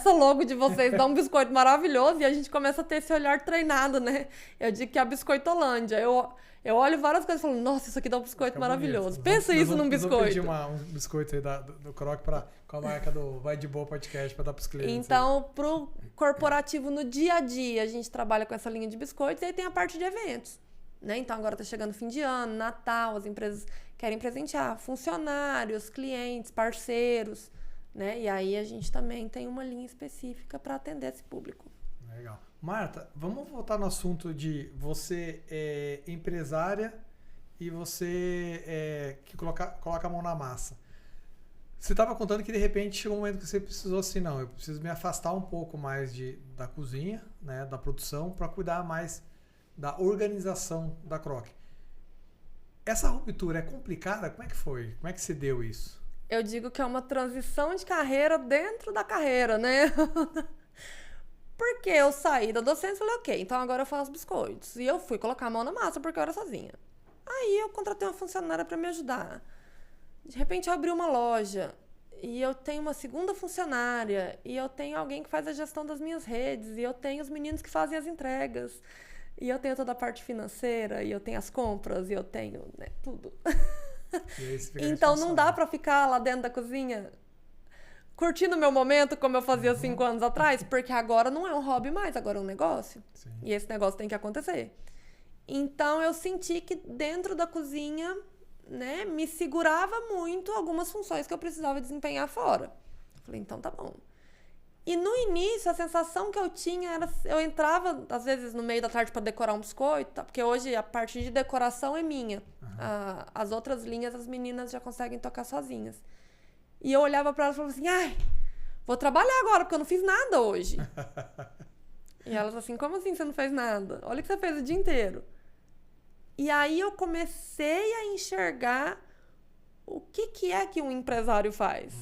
logo de vocês dá um biscoito maravilhoso e a gente começa a ter esse olhar treinado, né? Eu digo que é a Biscoitolândia. Eu olho várias coisas e falo, nossa, isso aqui dá um biscoito maravilhoso. Pensa isso num biscoito. Vamos pedir um biscoito aí do Croc com a marca do Vai de Boa Podcast para dar para os clientes. Então, pro corporativo, no dia a dia, a gente trabalha com essa linha de biscoitos e aí tem a parte de eventos. Né? Então, agora tá chegando fim de ano, Natal, as empresas querem presentear funcionários, clientes, parceiros, né? E aí a gente também tem uma linha específica para atender esse público. Legal. Marta, vamos voltar no assunto de você empresária e você que coloca a mão na massa. Você estava contando que de repente chegou um momento que você precisou assim, não, eu preciso me afastar um pouco mais da cozinha, né, da produção, para cuidar mais da organização da Croc. Essa ruptura é complicada? Como é que foi? Como é que se deu isso? Eu digo que é uma transição de carreira dentro da carreira, né? Porque eu saí da docência e falei, ok, então agora eu faço biscoitos. E eu fui colocar a mão na massa porque eu era sozinha. Aí eu contratei uma funcionária para me ajudar. De repente eu abri uma loja e eu tenho uma segunda funcionária e eu tenho alguém que faz a gestão das minhas redes e eu tenho os meninos que fazem as entregas e eu tenho toda a parte financeira e eu tenho as compras e eu tenho, né, tudo. Então não dá para ficar lá dentro da cozinha curtindo o meu momento como eu fazia 5 anos atrás, porque agora não é um hobby mais, agora é um negócio. Sim. E esse negócio tem que acontecer. Então eu senti que dentro da cozinha, né, me segurava muito algumas funções que eu precisava desempenhar fora. Falei, então tá bom. E no início, a sensação que eu tinha era... Eu entrava, às vezes, no meio da tarde para decorar um biscoito, tá? Porque hoje a parte de decoração é minha. As outras linhas, as meninas já conseguem tocar sozinhas. E eu olhava pra elas e falava assim, ai, vou trabalhar agora, porque eu não fiz nada hoje. E elas assim, como assim você não fez nada? Olha o que você fez o dia inteiro. E aí eu comecei a enxergar o que é que um empresário faz.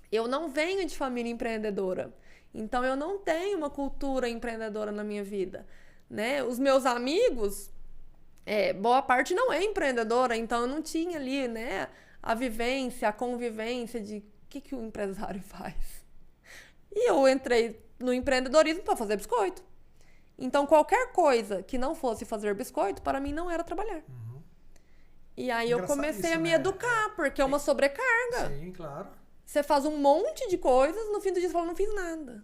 Eu não venho de família empreendedora. Então, eu não tenho uma cultura empreendedora na minha vida. Né? Os meus amigos, boa parte não é empreendedora. Então, eu não tinha ali, né, a vivência, a convivência de o que o empresário faz. E eu entrei no empreendedorismo para fazer biscoito. Então, qualquer coisa que não fosse fazer biscoito, para mim, não era trabalhar. E aí eu comecei a me educar, porque é uma sobrecarga. Sim, claro. Você faz um monte de coisas, no fim do dia você fala, não fiz nada.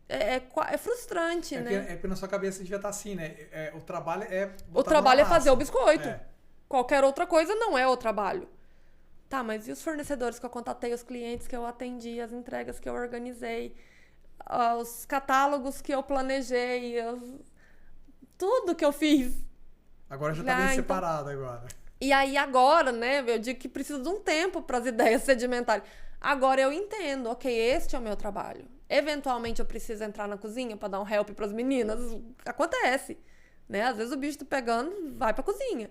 É frustrante, né? Porque na sua cabeça devia estar assim, né? O trabalho é... O trabalho é fazer o biscoito. Qualquer outra coisa não é o trabalho. Tá, mas e os fornecedores que eu contatei, os clientes que eu atendi, as entregas que eu organizei, os catálogos que eu planejei, tudo que eu fiz. Agora já tá bem separado agora. E aí agora, né, eu digo que preciso de um tempo para as ideias sedimentarem. Agora eu entendo, ok, este é o meu trabalho. Eventualmente eu preciso entrar na cozinha para dar um help para as meninas. Acontece, né? Às vezes o bicho tá pegando, vai para a cozinha.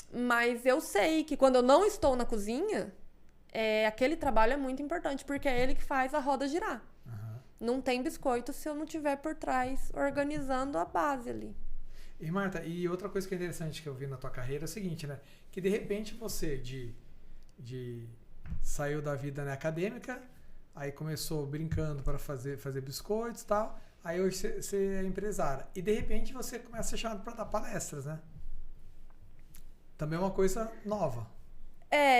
Mas eu sei que quando eu não estou na cozinha, aquele trabalho é muito importante, porque é ele que faz a roda girar. Não tem biscoito se eu não tiver por trás organizando a base ali. E Marta, e outra coisa que é interessante que eu vi na tua carreira é o seguinte, né? Que de repente você saiu da vida, né, acadêmica, aí começou brincando para fazer biscoitos e tal, aí hoje você é empresária. E de repente você começa a ser chamado para dar palestras, né? Também é uma coisa nova.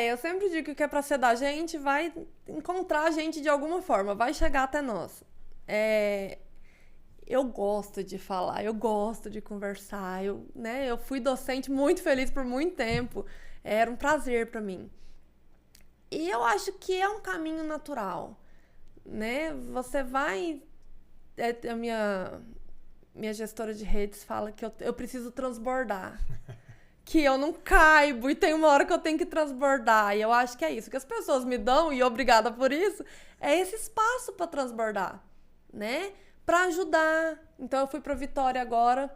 Eu sempre digo que o que é para ser da gente vai encontrar a gente de alguma forma, vai chegar até nós. Eu gosto de falar, eu gosto de conversar, eu fui docente muito feliz por muito tempo, era um prazer para mim. E eu acho que é um caminho natural, né? Você vai... A minha gestora de redes fala que eu preciso transbordar. Que eu não caibo e tem uma hora que eu tenho que transbordar. E eu acho que é isso. O que as pessoas me dão, e obrigada por isso, é esse espaço para transbordar, né? Para ajudar. Então, eu fui para Vitória agora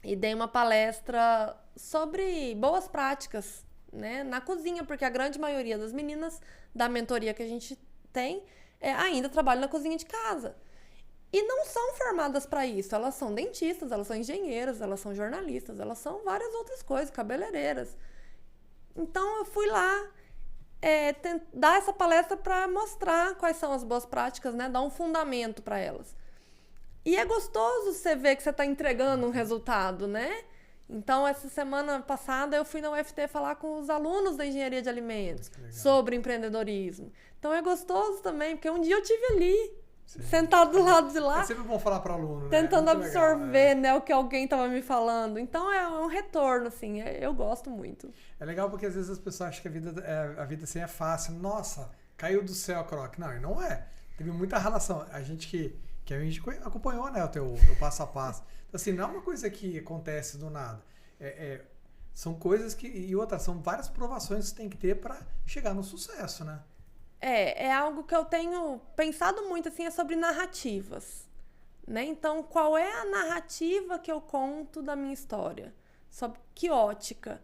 e dei uma palestra sobre boas práticas, né, na cozinha, porque a grande maioria das meninas da mentoria que a gente tem ainda trabalham na cozinha de casa. E não são formadas para isso. Elas são dentistas, elas são engenheiras, elas são jornalistas, elas são várias outras coisas, cabeleireiras. Então, eu fui lá dar essa palestra para mostrar quais são as boas práticas, né? Dar um fundamento para elas. E é gostoso você ver que você está entregando um resultado, né? Então, essa semana passada, eu fui na UFT falar com os alunos da Engenharia de Alimentos sobre empreendedorismo. Então, é gostoso também, porque um dia eu estive ali, sim, sentado do lado de lá. É sempre bom falar para aluno, né? Tentando absorver, né, o que alguém estava me falando. Então, é um retorno, assim, eu gosto muito. É legal porque às vezes as pessoas acham que a vida assim é fácil. Nossa, caiu do céu a croque. Não, e não é. Teve muita relação. A gente acompanhou, né, o teu passo a passo. Então, assim, não é uma coisa que acontece do nada. São coisas que... E outras, são várias provações que você tem que ter para chegar no sucesso, né? É algo que eu tenho pensado muito, assim, é sobre narrativas, né? Então, qual é a narrativa que eu conto da minha história? Sobre que ótica?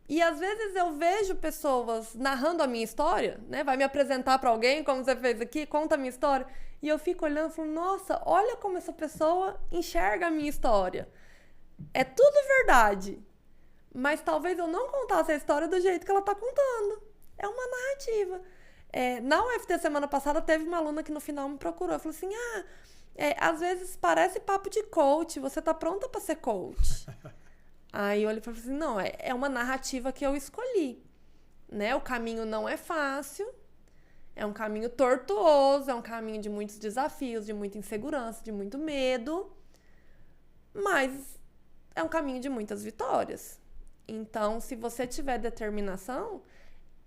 E, às vezes, eu vejo pessoas narrando a minha história, né? Vai me apresentar para alguém, como você fez aqui, conta a minha história. E eu fico olhando e falo, nossa, olha como essa pessoa enxerga a minha história. É tudo verdade. Mas talvez eu não contasse a história do jeito que ela está contando. É uma narrativa. Na UFT semana passada teve uma aluna que no final me procurou. Falou assim, às vezes parece papo de coach, você tá pronta para ser coach? Aí eu olhei e falei assim, não, é uma narrativa que eu escolhi, né? O caminho não é fácil, é um caminho tortuoso, é um caminho de muitos desafios, de muita insegurança, de muito medo, mas é um caminho de muitas vitórias. Então, se você tiver determinação...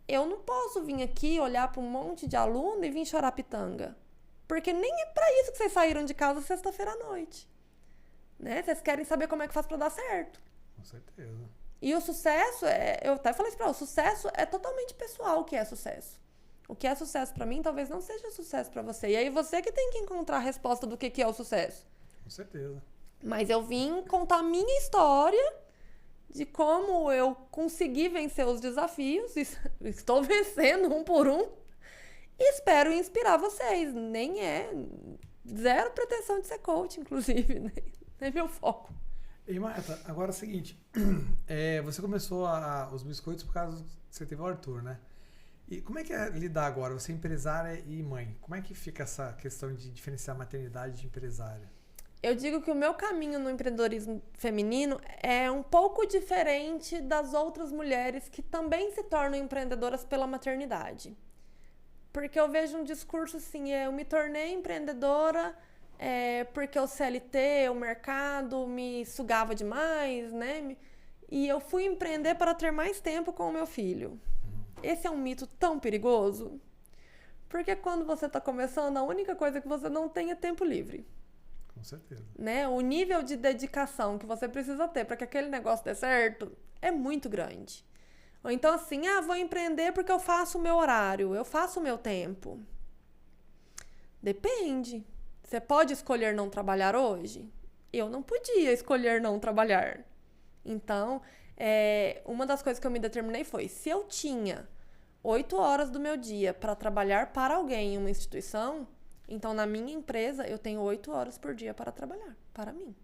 Eu não posso vir aqui olhar para um monte de aluno e vir chorar pitanga. Porque nem é para isso que vocês saíram de casa sexta-feira à noite. Né? Vocês querem saber como é que faz para dar certo. Com certeza. E o sucesso, eu até falei isso para ela, o sucesso é totalmente pessoal o que é sucesso. O que é sucesso pra mim talvez não seja sucesso pra você. E aí você que tem que encontrar a resposta do que é o sucesso. Com certeza. Mas eu vim contar a minha história de como eu consegui vencer os desafios. Estou vencendo um por um. E espero inspirar vocês. Nem é zero pretensão de ser coach, inclusive. Nem meu foco. E Marta, agora é o seguinte. Você começou os biscoitos por causa que você teve o Arthur, né? E como é que é lidar agora? Você é empresária e mãe. Como é que fica essa questão de diferenciar maternidade de empresária? Eu digo que o meu caminho no empreendedorismo feminino é um pouco diferente das outras mulheres que também se tornam empreendedoras pela maternidade. Porque eu vejo um discurso assim, eu me tornei empreendedora porque o CLT, o mercado me sugava demais, né? E eu fui empreender para ter mais tempo com o meu filho. Esse é um mito tão perigoso. Porque quando você está começando, a única coisa que você não tem é tempo livre. Com certeza. Né? O nível de dedicação que você precisa ter para que aquele negócio dê certo é muito grande. Ou então assim, vou empreender porque eu faço o meu horário, eu faço o meu tempo. Depende. Você pode escolher não trabalhar hoje? Eu não podia escolher não trabalhar. Então, uma das coisas que eu me determinei foi, se eu tinha 8 horas do meu dia para trabalhar para alguém em uma instituição, então na minha empresa eu tenho 8 horas por dia para trabalhar, para mim.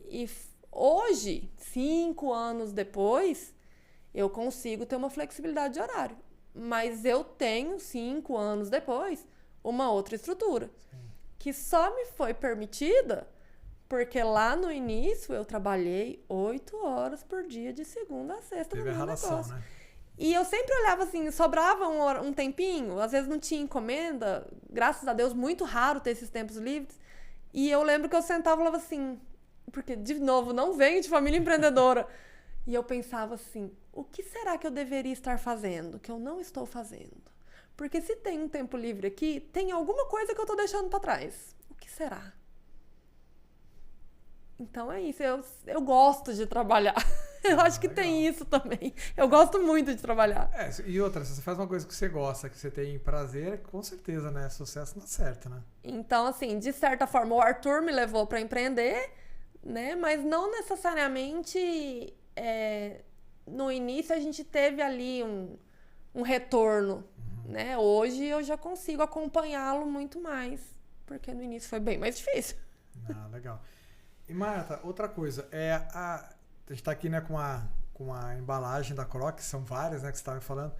E hoje, 5 anos depois, eu consigo ter uma flexibilidade de horário. Mas eu tenho, 5 anos depois, uma outra estrutura. Sim. Que só me foi permitida porque lá no início eu trabalhei 8 horas por dia de segunda a sexta. Teve a relação, né? E eu sempre olhava assim, sobrava um tempinho, às vezes não tinha encomenda, graças a Deus, muito raro ter esses tempos livres. E eu lembro que eu sentava e falava assim, porque, de novo, não venho de família empreendedora. E eu pensava assim, o que será que eu deveria estar fazendo, que eu não estou fazendo? Porque se tem um tempo livre aqui, tem alguma coisa que eu estou deixando para trás. O que será? Então é isso, eu gosto de trabalhar. Eu acho que legal. Tem isso também. Eu gosto muito de trabalhar. E outra, se você faz uma coisa que você gosta, que você tem prazer, com certeza, né? Sucesso não certo, né? Então, assim, de certa forma, o Arthur me levou para empreender, né? Mas não necessariamente no início a gente teve ali um retorno, né? Hoje eu já consigo acompanhá-lo muito mais, porque no início foi bem mais difícil. Legal. E Marta, outra coisa, a gente está aqui, né, com a embalagem da Croc, são várias, né, que você estava falando.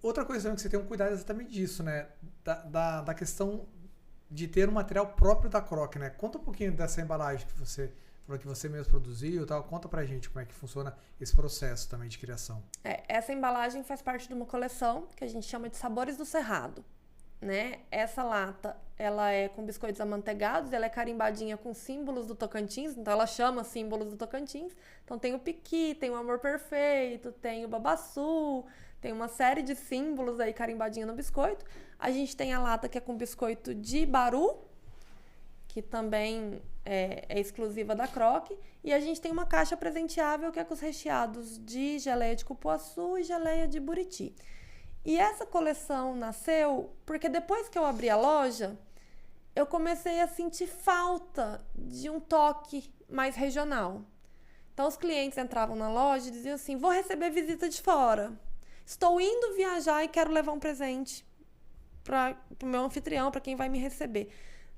Outra coisa também que você tem um cuidado exatamente disso, né, da questão de ter um material próprio da Croc, né? Conta um pouquinho dessa embalagem que você falou que você mesmo produziu e tal. Conta pra gente como é que funciona esse processo também de criação. Essa embalagem faz parte de uma coleção que a gente chama de Sabores do Cerrado. Né? Essa lata, ela é com biscoitos amanteigados, ela é carimbadinha com símbolos do Tocantins, então ela chama símbolos do Tocantins. Então tem o piqui, tem o amor perfeito, tem o babaçu, tem uma série de símbolos aí carimbadinha no biscoito. A gente tem a lata que é com biscoito de Baru, que também é exclusiva da Croc, e a gente tem uma caixa presenteável que é com os recheados de geleia de cupuaçu e geleia de buriti. E essa coleção nasceu porque depois que eu abri a loja, eu comecei a sentir falta de um toque mais regional. Então, os clientes entravam na loja e diziam assim, vou receber visita de fora. Estou indo viajar e quero levar um presente para o meu anfitrião, para quem vai me receber.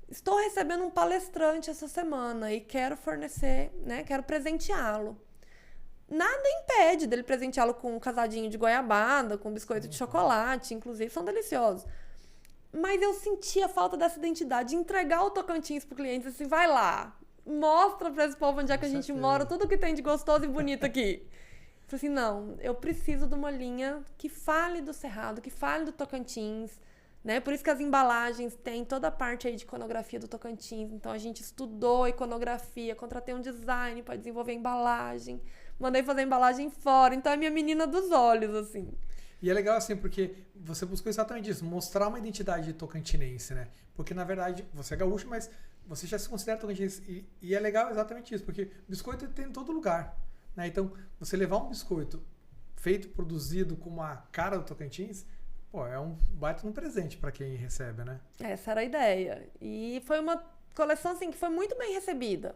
Estou recebendo um palestrante essa semana e quero fornecer, né, quero presenteá-lo. Nada impede dele presenteá-lo com um casadinho de goiabada, com biscoito de chocolate, inclusive, são deliciosos. Mas eu sentia falta dessa identidade, de entregar o Tocantins pro cliente, assim, vai lá, mostra pra esse povo onde é que a gente mora, tudo que tem de gostoso e bonito aqui. Eu falei assim, não, eu preciso de uma linha que fale do Cerrado, que fale do Tocantins, né? Por isso que as embalagens têm toda a parte aí de iconografia do Tocantins. Então, a gente estudou iconografia, contratei um design para desenvolver a embalagem, mandei fazer a embalagem fora. Então, é minha menina dos olhos, assim. E é legal, assim, porque você buscou exatamente isso, mostrar uma identidade tocantinense, né? Porque, na verdade, você é gaúcho, mas você já se considera tocantinense. E é legal exatamente isso, porque biscoito tem em todo lugar, né? Então, você levar um biscoito feito, produzido com uma cara do Tocantins, Pô, é um baita um presente para quem recebe, né? Essa era a ideia. E foi uma coleção, assim, que foi muito bem recebida.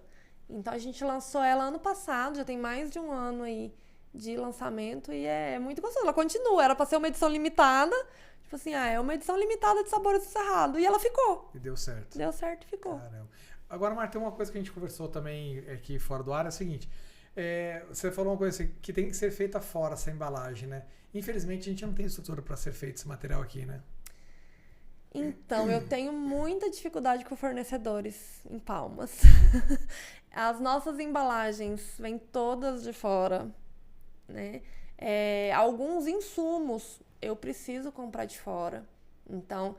Então, a gente lançou ela ano passado, já tem mais de um ano aí de lançamento e é muito gostoso. Ela continua, era pra ser uma edição limitada. Tipo assim, é uma edição limitada de Sabores do Cerrado. E ela ficou. E deu certo. Deu certo e ficou. Caramba. Agora, Marta, tem uma coisa que a gente conversou também aqui fora do ar, é o seguinte. Você falou uma coisa assim, que tem que ser feita fora essa embalagem, né? Infelizmente, a gente não tem estrutura para ser feito esse material aqui, né? Então, eu tenho muita dificuldade com fornecedores em Palmas. As nossas embalagens vêm todas de fora, né? Alguns insumos eu preciso comprar de fora. Então,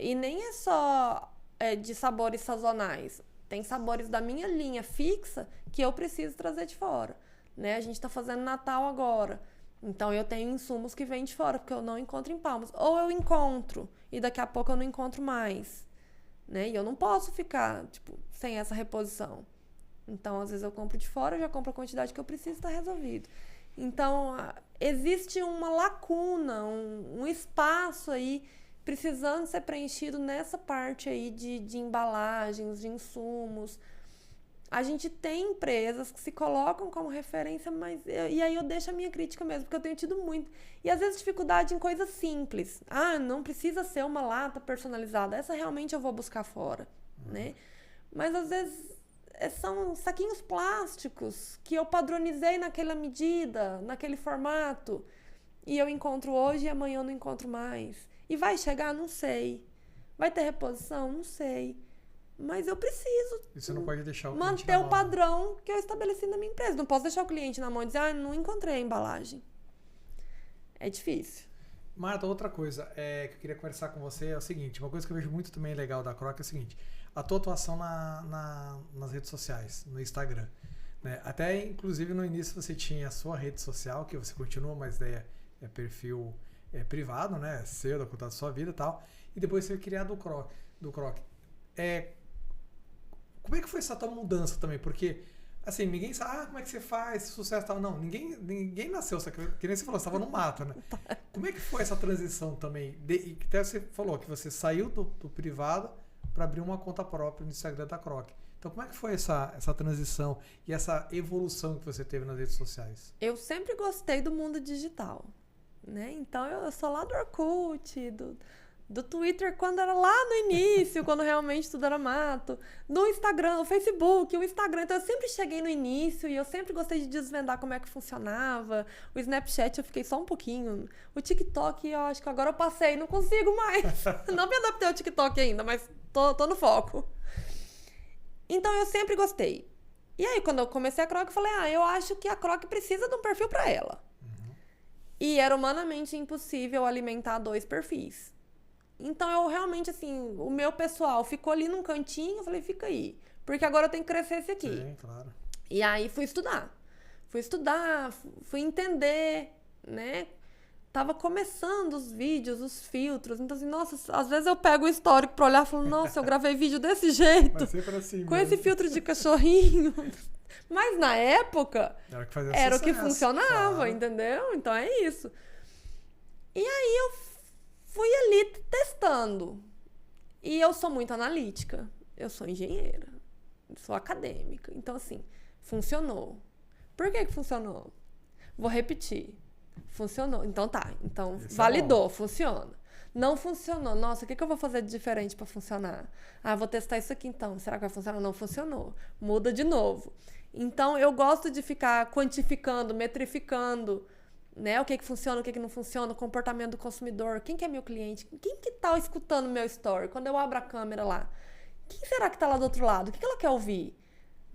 e nem é só de sabores sazonais. Tem sabores da minha linha fixa que eu preciso trazer de fora, né? A gente tá fazendo Natal agora. Então, eu tenho insumos que vêm de fora, porque eu não encontro em Palmas. Ou eu encontro, e daqui a pouco eu não encontro mais, né? E eu não posso ficar, tipo, sem essa reposição. Então, às vezes eu compro de fora, eu já compro a quantidade que eu preciso e tá resolvido. Então, existe uma lacuna, um espaço aí precisando ser preenchido nessa parte aí de embalagens, de insumos. A gente tem empresas que se colocam como referência, mas... E aí eu deixo a minha crítica mesmo, porque eu tenho tido muito. E às vezes dificuldade em coisas simples. Não precisa ser uma lata personalizada. Essa realmente eu vou buscar fora, né? Mas às vezes são saquinhos plásticos que eu padronizei naquela medida, naquele formato. E eu encontro hoje e amanhã eu não encontro mais. E vai chegar? Não sei. Vai ter reposição? Não sei. Mas eu preciso E você não pode deixar o manter o padrão que eu estabeleci na minha empresa. Não posso deixar o cliente na mão e dizer, não encontrei a embalagem. É difícil. Marta, outra coisa que eu queria conversar com você é o seguinte, uma coisa que eu vejo muito também legal da Croc é o seguinte, a tua atuação nas redes sociais, no Instagram, né? Até, inclusive, no início você tinha a sua rede social, que você continua, mas é perfil privado, né? Seu, da conta da sua vida e tal, e depois você criar do Croc. Como é que foi essa tua mudança também? Porque, assim, ninguém sabe, como é que você faz, sucesso e tal. Não, ninguém nasceu, que nem você falou, você estava no mato, né? Como é que foi essa transição também? E até você falou que você saiu do privado para abrir uma conta própria no Instagram da Croc. Então, como é que foi essa transição e essa evolução que você teve nas redes sociais? Eu sempre gostei do mundo digital, né? Então, eu sou lá do Orkut, do Twitter, quando era lá no início, quando realmente tudo era mato. No Instagram, o Facebook, o Instagram. Então, eu sempre cheguei no início e eu sempre gostei de desvendar como é que funcionava. O Snapchat, eu fiquei só um pouquinho. O TikTok, eu acho que agora eu passei, não consigo mais. Não me adaptei ao TikTok ainda, mas tô no foco. Então, eu sempre gostei. E aí, quando eu comecei a Croc, eu falei, eu acho que a Croc precisa de um perfil para ela. E era humanamente impossível alimentar 2 perfis. Então, eu realmente, assim, o meu pessoal ficou ali num cantinho, eu falei, fica aí. Porque agora eu tenho que crescer esse aqui. Sim, claro. E aí, fui estudar, fui entender, né? Tava começando os vídeos, os filtros. Então, assim, nossa, às vezes eu pego o histórico pra olhar e falo, nossa, eu gravei vídeo desse jeito. Vai ser pra cima, com esse filtro de cachorrinho. Mas, na época, era o que funcionava, claro. Entendeu? Então, é isso. E aí, eu fui ali testando. E eu sou muito analítica. Eu sou engenheira. Sou acadêmica. Então, assim, funcionou. Por que funcionou? Vou repetir. Funcionou. Então, tá. Então, isso validou. Funciona. Não funcionou. Nossa, o que eu vou fazer de diferente para funcionar? Vou testar isso aqui, então. Será que vai funcionar? Não funcionou. Muda de novo. Então, eu gosto de ficar quantificando, metrificando, né? O que funciona, o que não funciona, o comportamento do consumidor, quem que é meu cliente, quem que tá escutando meu story, quando eu abro a câmera lá, quem será que tá lá do outro lado, o que ela quer ouvir,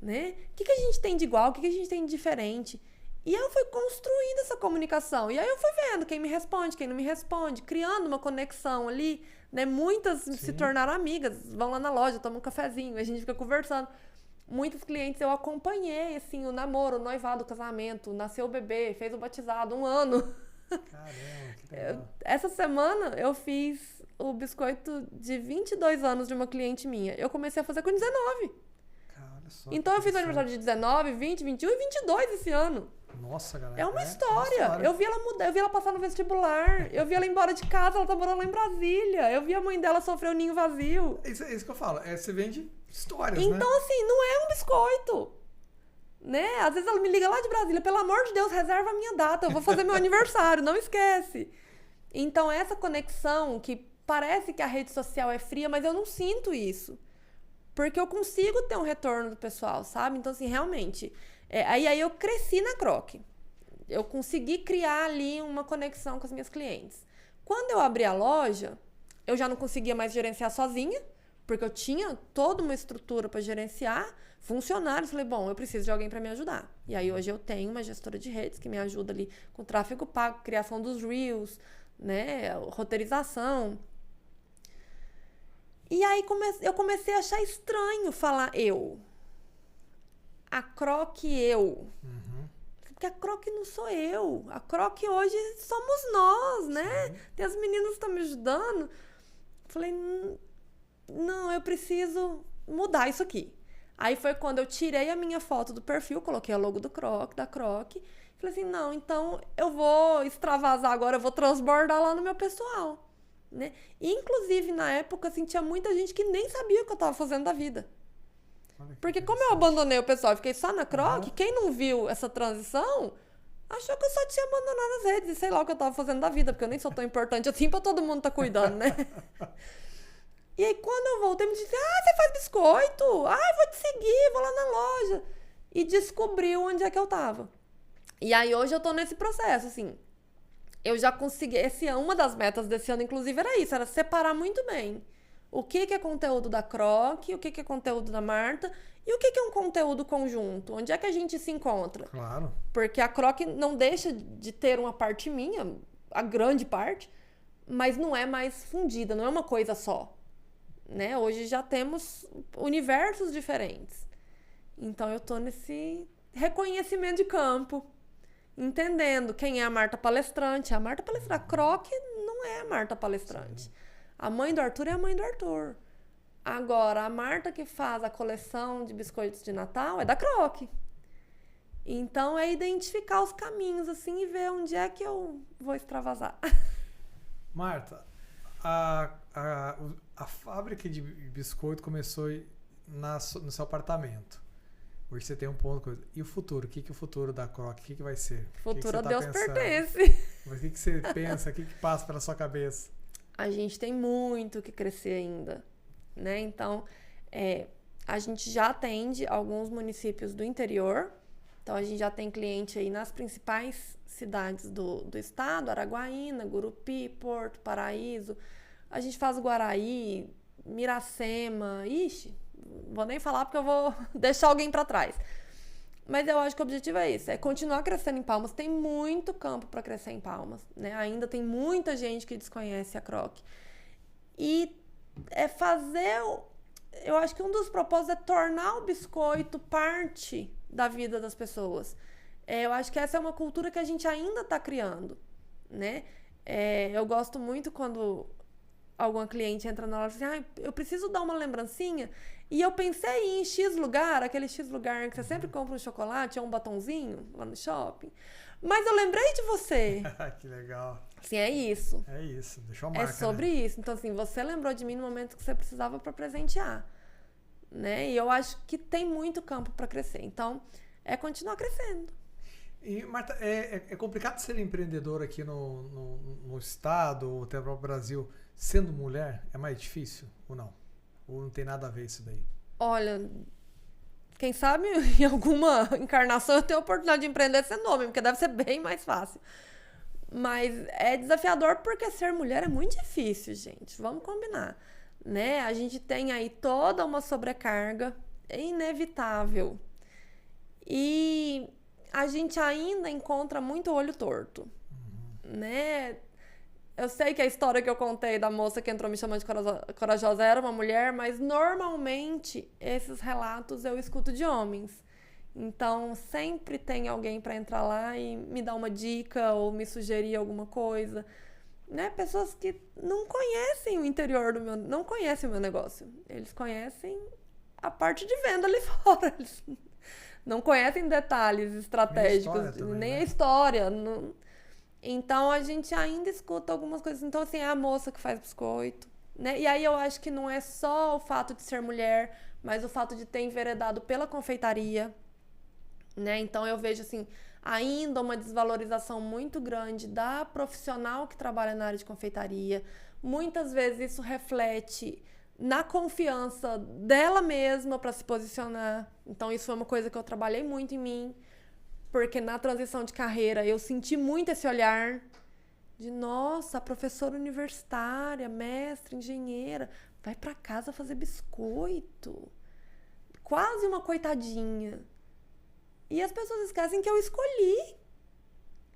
né? O que a gente tem de igual, o que a gente tem de diferente, e aí eu fui construindo essa comunicação, e aí eu fui vendo quem me responde, quem não me responde, criando uma conexão ali, né? Muitas se tornaram amigas, vão lá na loja, tomam um cafezinho, a gente fica conversando. Muitos clientes eu acompanhei, assim, o namoro, o noivado, o casamento, nasceu o bebê, fez o batizado, 1 ano. Caramba, que legal. Essa semana eu fiz o biscoito de 22 anos de uma cliente minha. Eu comecei a fazer com 19. Cara, só então eu fiz o aniversário de 19, 20, 21 e 22 esse ano. Nossa, galera. É uma história. Eu vi ela mudar, eu vi ela passar no vestibular, eu vi ela ir embora de casa, ela tá morando lá em Brasília, eu vi a mãe dela sofrer um ninho vazio. É isso que eu falo, você vende histórias, né? Então, assim, não é um biscoito. Né? Às vezes ela me liga lá de Brasília, pelo amor de Deus, reserva a minha data, eu vou fazer meu aniversário, não esquece. Então, essa conexão que parece que a rede social é fria, mas eu não sinto isso. Porque eu consigo ter um retorno do pessoal, sabe? Então, assim, realmente... Aí eu cresci na Croc. Eu consegui criar ali uma conexão com as minhas clientes. Quando eu abri a loja, eu já não conseguia mais gerenciar sozinha, porque eu tinha toda uma estrutura para gerenciar, funcionários. Falei, bom, eu preciso de alguém para me ajudar. E aí hoje eu tenho uma gestora de redes que me ajuda ali com tráfego pago, criação dos Reels, né, roteirização. E aí eu comecei a achar estranho falar eu. A Croc eu. Porque a Croc não sou eu. A Croc hoje somos nós, né? Sim. Tem as meninas que estão me ajudando. Falei, não, eu preciso mudar isso aqui. Aí foi quando eu tirei a minha foto do perfil, coloquei a logo da Croc. Falei assim, não, então eu vou extravasar agora, eu vou transbordar lá no meu pessoal. Né? E, inclusive, na época, assim, tinha muita gente que nem sabia o que eu estava fazendo da vida. Porque como eu abandonei o pessoal e fiquei só na Croc, quem não viu essa transição achou que eu só tinha abandonado as redes e sei lá o que eu estava fazendo da vida, porque eu nem sou tão importante assim pra todo mundo tá cuidando, né? E aí, quando eu voltei, me disse, você faz biscoito? Eu vou te seguir, vou lá na loja. E descobriu onde é que eu tava. E aí, hoje eu tô nesse processo, assim. Eu já consegui, uma das metas desse ano, inclusive, era isso, era separar muito bem o que é conteúdo da Croc, o que é conteúdo da Marta e o que é um conteúdo conjunto, onde é que a gente se encontra. Claro. Porque a Croc não deixa de ter uma parte minha, a grande parte, mas não é mais fundida, não é uma coisa só. Né? Hoje já temos universos diferentes. Então eu tô nesse reconhecimento de campo, entendendo quem é a Marta palestrante. A Croc não é a Marta palestrante. Sim. A mãe do Arthur é a mãe do Arthur. Agora, a Marta que faz a coleção de biscoitos de Natal é da Croc. Então, é identificar os caminhos, assim, e ver onde é que eu vou extravasar. Marta, a fábrica de biscoito começou no seu apartamento. Hoje você tem um ponto. E o futuro? O que o futuro da Croc? O que vai ser? O futuro a Deus pertence. Mas o que você pensa? O que passa pela sua cabeça? A gente tem muito que crescer ainda, né? Então, a gente já atende alguns municípios do interior. Então, a gente já tem cliente aí nas principais cidades do estado, Araguaína, Gurupi, Porto, Paraíso. A gente faz Guaraí, Miracema. Ixi, vou nem falar porque eu vou deixar alguém para trás. Mas eu acho que o objetivo é esse, é continuar crescendo em Palmas. Tem muito campo para crescer em Palmas, né? Ainda tem muita gente que desconhece a Croc. E eu acho que um dos propósitos é tornar o biscoito parte da vida das pessoas. Eu acho que essa é uma cultura que a gente ainda está criando, né? Eu gosto muito quando alguma cliente entra na loja e diz assim, eu preciso dar uma lembrancinha. E eu pensei em X lugar, aquele X lugar que você sempre compra um chocolate ou um batonzinho lá no shopping. Mas eu lembrei de você. Que legal. Assim, é isso. É isso, deixou uma marca, É sobre isso. Então, assim, você lembrou de mim no momento que você precisava para presentear. Né? E eu acho que tem muito campo para crescer. Então, é continuar crescendo. E, Marta, é complicado ser empreendedor aqui no estado, ou até no próprio Brasil, sendo mulher? É mais difícil ou não? Ou não tem nada a ver isso daí? Olha, quem sabe em alguma encarnação eu tenho a oportunidade de empreender sendo homem, porque deve ser bem mais fácil. Mas é desafiador porque ser mulher é muito difícil, gente. Vamos combinar. Né? A gente tem aí toda uma sobrecarga, é inevitável. E a gente ainda encontra muito olho torto. Né? Eu sei que a história que eu contei da moça que entrou me chamando de corajosa era uma mulher, mas normalmente esses relatos eu escuto de homens. Então, sempre tem alguém para entrar lá e me dar uma dica ou me sugerir alguma coisa. Né? Pessoas que não conhecem o interior não conhecem o meu negócio. Eles conhecem a parte de venda ali fora. Eles não conhecem detalhes estratégicos, nem a história. Então, a gente ainda escuta algumas coisas. Então, assim, é a moça que faz biscoito, né? E aí eu acho que não é só o fato de ser mulher, mas o fato de ter enveredado pela confeitaria, né? Então, eu vejo, assim, ainda uma desvalorização muito grande da profissional que trabalha na área de confeitaria. Muitas vezes isso reflete na confiança dela mesma para se posicionar. Então, isso foi uma coisa que eu trabalhei muito em mim, porque na transição de carreira eu senti muito esse olhar de, nossa, a professora universitária, mestre, engenheira, vai para casa fazer biscoito. Quase uma coitadinha. E as pessoas esquecem que eu escolhi.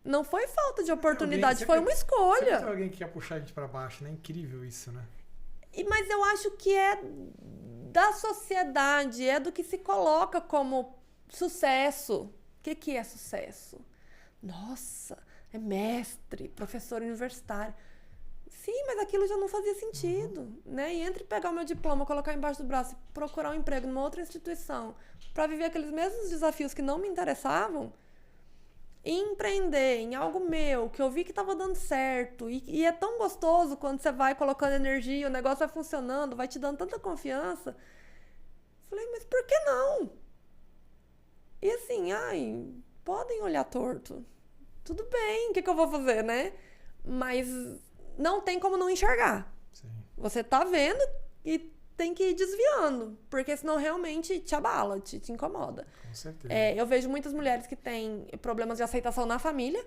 Não foi falta de oportunidade, foi uma escolha. Sempre tem alguém que quer puxar a gente para baixo, né? Incrível isso, né? Mas eu acho que é da sociedade, é do que se coloca como sucesso. O que é sucesso? Nossa, é mestre, professor universitário. Sim, mas aquilo já não fazia sentido, né? E entre pegar o meu diploma, colocar embaixo do braço e procurar um emprego numa outra instituição para viver aqueles mesmos desafios que não me interessavam, e empreender em algo meu, que eu vi que estava dando certo, e é tão gostoso quando você vai colocando energia, o negócio vai funcionando, vai te dando tanta confiança. Falei, mas por que não? E assim, podem olhar torto. Tudo bem, o que eu vou fazer, né? Mas não tem como não enxergar. Sim. Você tá vendo e tem que ir desviando, porque senão realmente te abala, te incomoda. Com certeza. Eu vejo muitas mulheres que têm problemas de aceitação na família,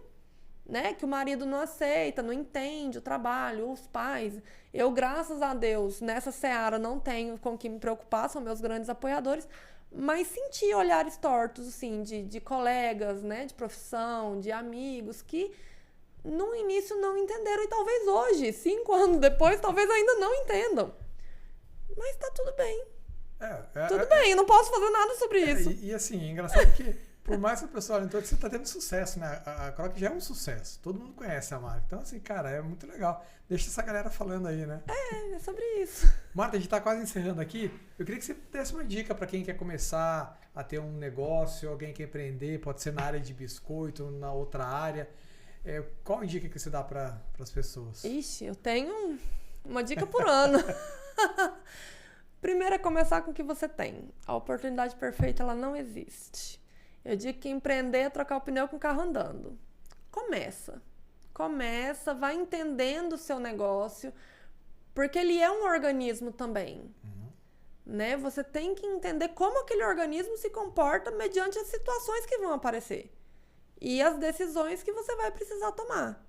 né? Que o marido não aceita, não entende o trabalho, os pais. Eu, graças a Deus, nessa seara não tenho com o que me preocupar, são meus grandes apoiadores, mas senti olhares tortos, assim, de colegas, né? De profissão, de amigos, que no início não entenderam e talvez hoje, 5 anos depois, talvez ainda não entendam. Mas tá tudo bem. Tudo bem, eu não posso fazer nada sobre isso. E assim, é engraçado que por mais que o pessoal olhe em torno, você tá tendo sucesso, né? A Croc já é um sucesso. Todo mundo conhece a marca. Então, assim, cara, é muito legal. Deixa essa galera falando aí, né? É sobre isso. Marta, a gente tá quase encerrando aqui. Eu queria que você desse uma dica para quem quer começar a ter um negócio, alguém quer empreender, pode ser na área de biscoito, na outra área. Qual a dica que você dá para as pessoas? Ixi, eu tenho uma dica por ano. Primeiro é começar com o que você tem. A oportunidade perfeita, ela não existe. Eu digo que empreender é trocar o pneu com o carro andando. Começa, vai entendendo o seu negócio, porque ele é um organismo também. Né? Você tem que entender como aquele organismo se comporta mediante as situações que vão aparecer e as decisões que você vai precisar tomar.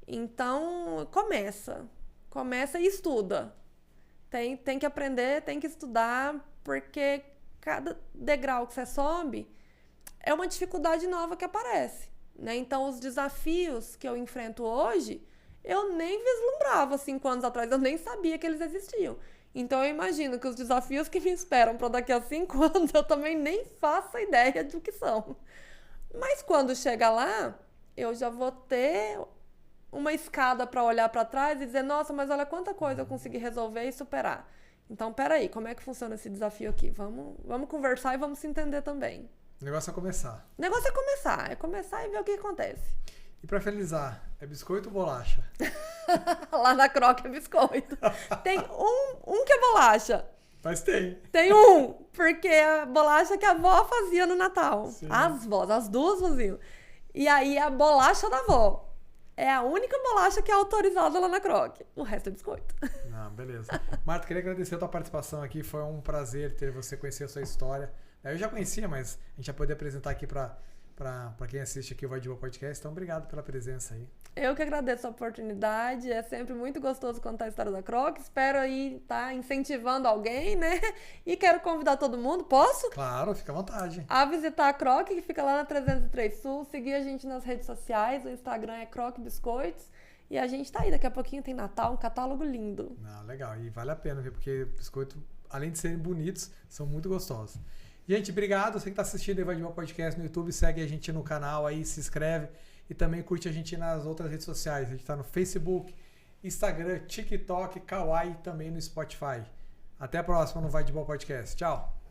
Então, começa e estuda. Tem que aprender, tem que estudar, porque cada degrau que você sobe é uma dificuldade nova que aparece, né? Então, os desafios que eu enfrento hoje, eu nem vislumbrava 5 anos atrás, eu nem sabia que eles existiam. Então, eu imagino que os desafios que me esperam para daqui a 5 anos, eu também nem faço ideia do que são. Mas quando chega lá, eu já vou ter uma escada para olhar para trás e dizer, nossa, mas olha quanta coisa eu consegui resolver e superar. Então, peraí, como é que funciona esse desafio aqui? Vamos conversar e vamos se entender também. O negócio é começar. O negócio é começar e ver o que acontece. E para finalizar, é biscoito ou bolacha? Lá na Croc é biscoito. Tem um que é bolacha. Mas tem. Tem um, porque é a bolacha que a avó fazia no Natal. Sim. As duas faziam. E aí a bolacha da avó é a única bolacha que é autorizada lá na Croc. O resto é biscoito. Não, beleza. Marta, queria agradecer a tua participação aqui. Foi um prazer ter você conhecer a sua história. Eu já conhecia, mas a gente já poder apresentar aqui para quem assiste aqui o Vai de Boa Podcast. Então, obrigado pela presença aí. Eu que agradeço a oportunidade. É sempre muito gostoso contar a história da Croc. Espero aí estar incentivando alguém, né? E quero convidar todo mundo. Posso? Claro, fica à vontade. A visitar a Croc, que fica lá na 303 Sul. Seguir a gente nas redes sociais. O Instagram é Croc Biscoitos. E a gente tá aí. Daqui a pouquinho tem Natal, um catálogo lindo. Não, legal. E vale a pena, viu? Porque biscoito, além de serem bonitos, são muito gostosos. Gente, obrigado. Você que está assistindo o Vai de Boa Podcast no YouTube, segue a gente no canal aí, se inscreve e também curte a gente nas outras redes sociais. A gente está no Facebook, Instagram, TikTok, Kawaii e também no Spotify. Até a próxima no Vai de Boa Podcast. Tchau!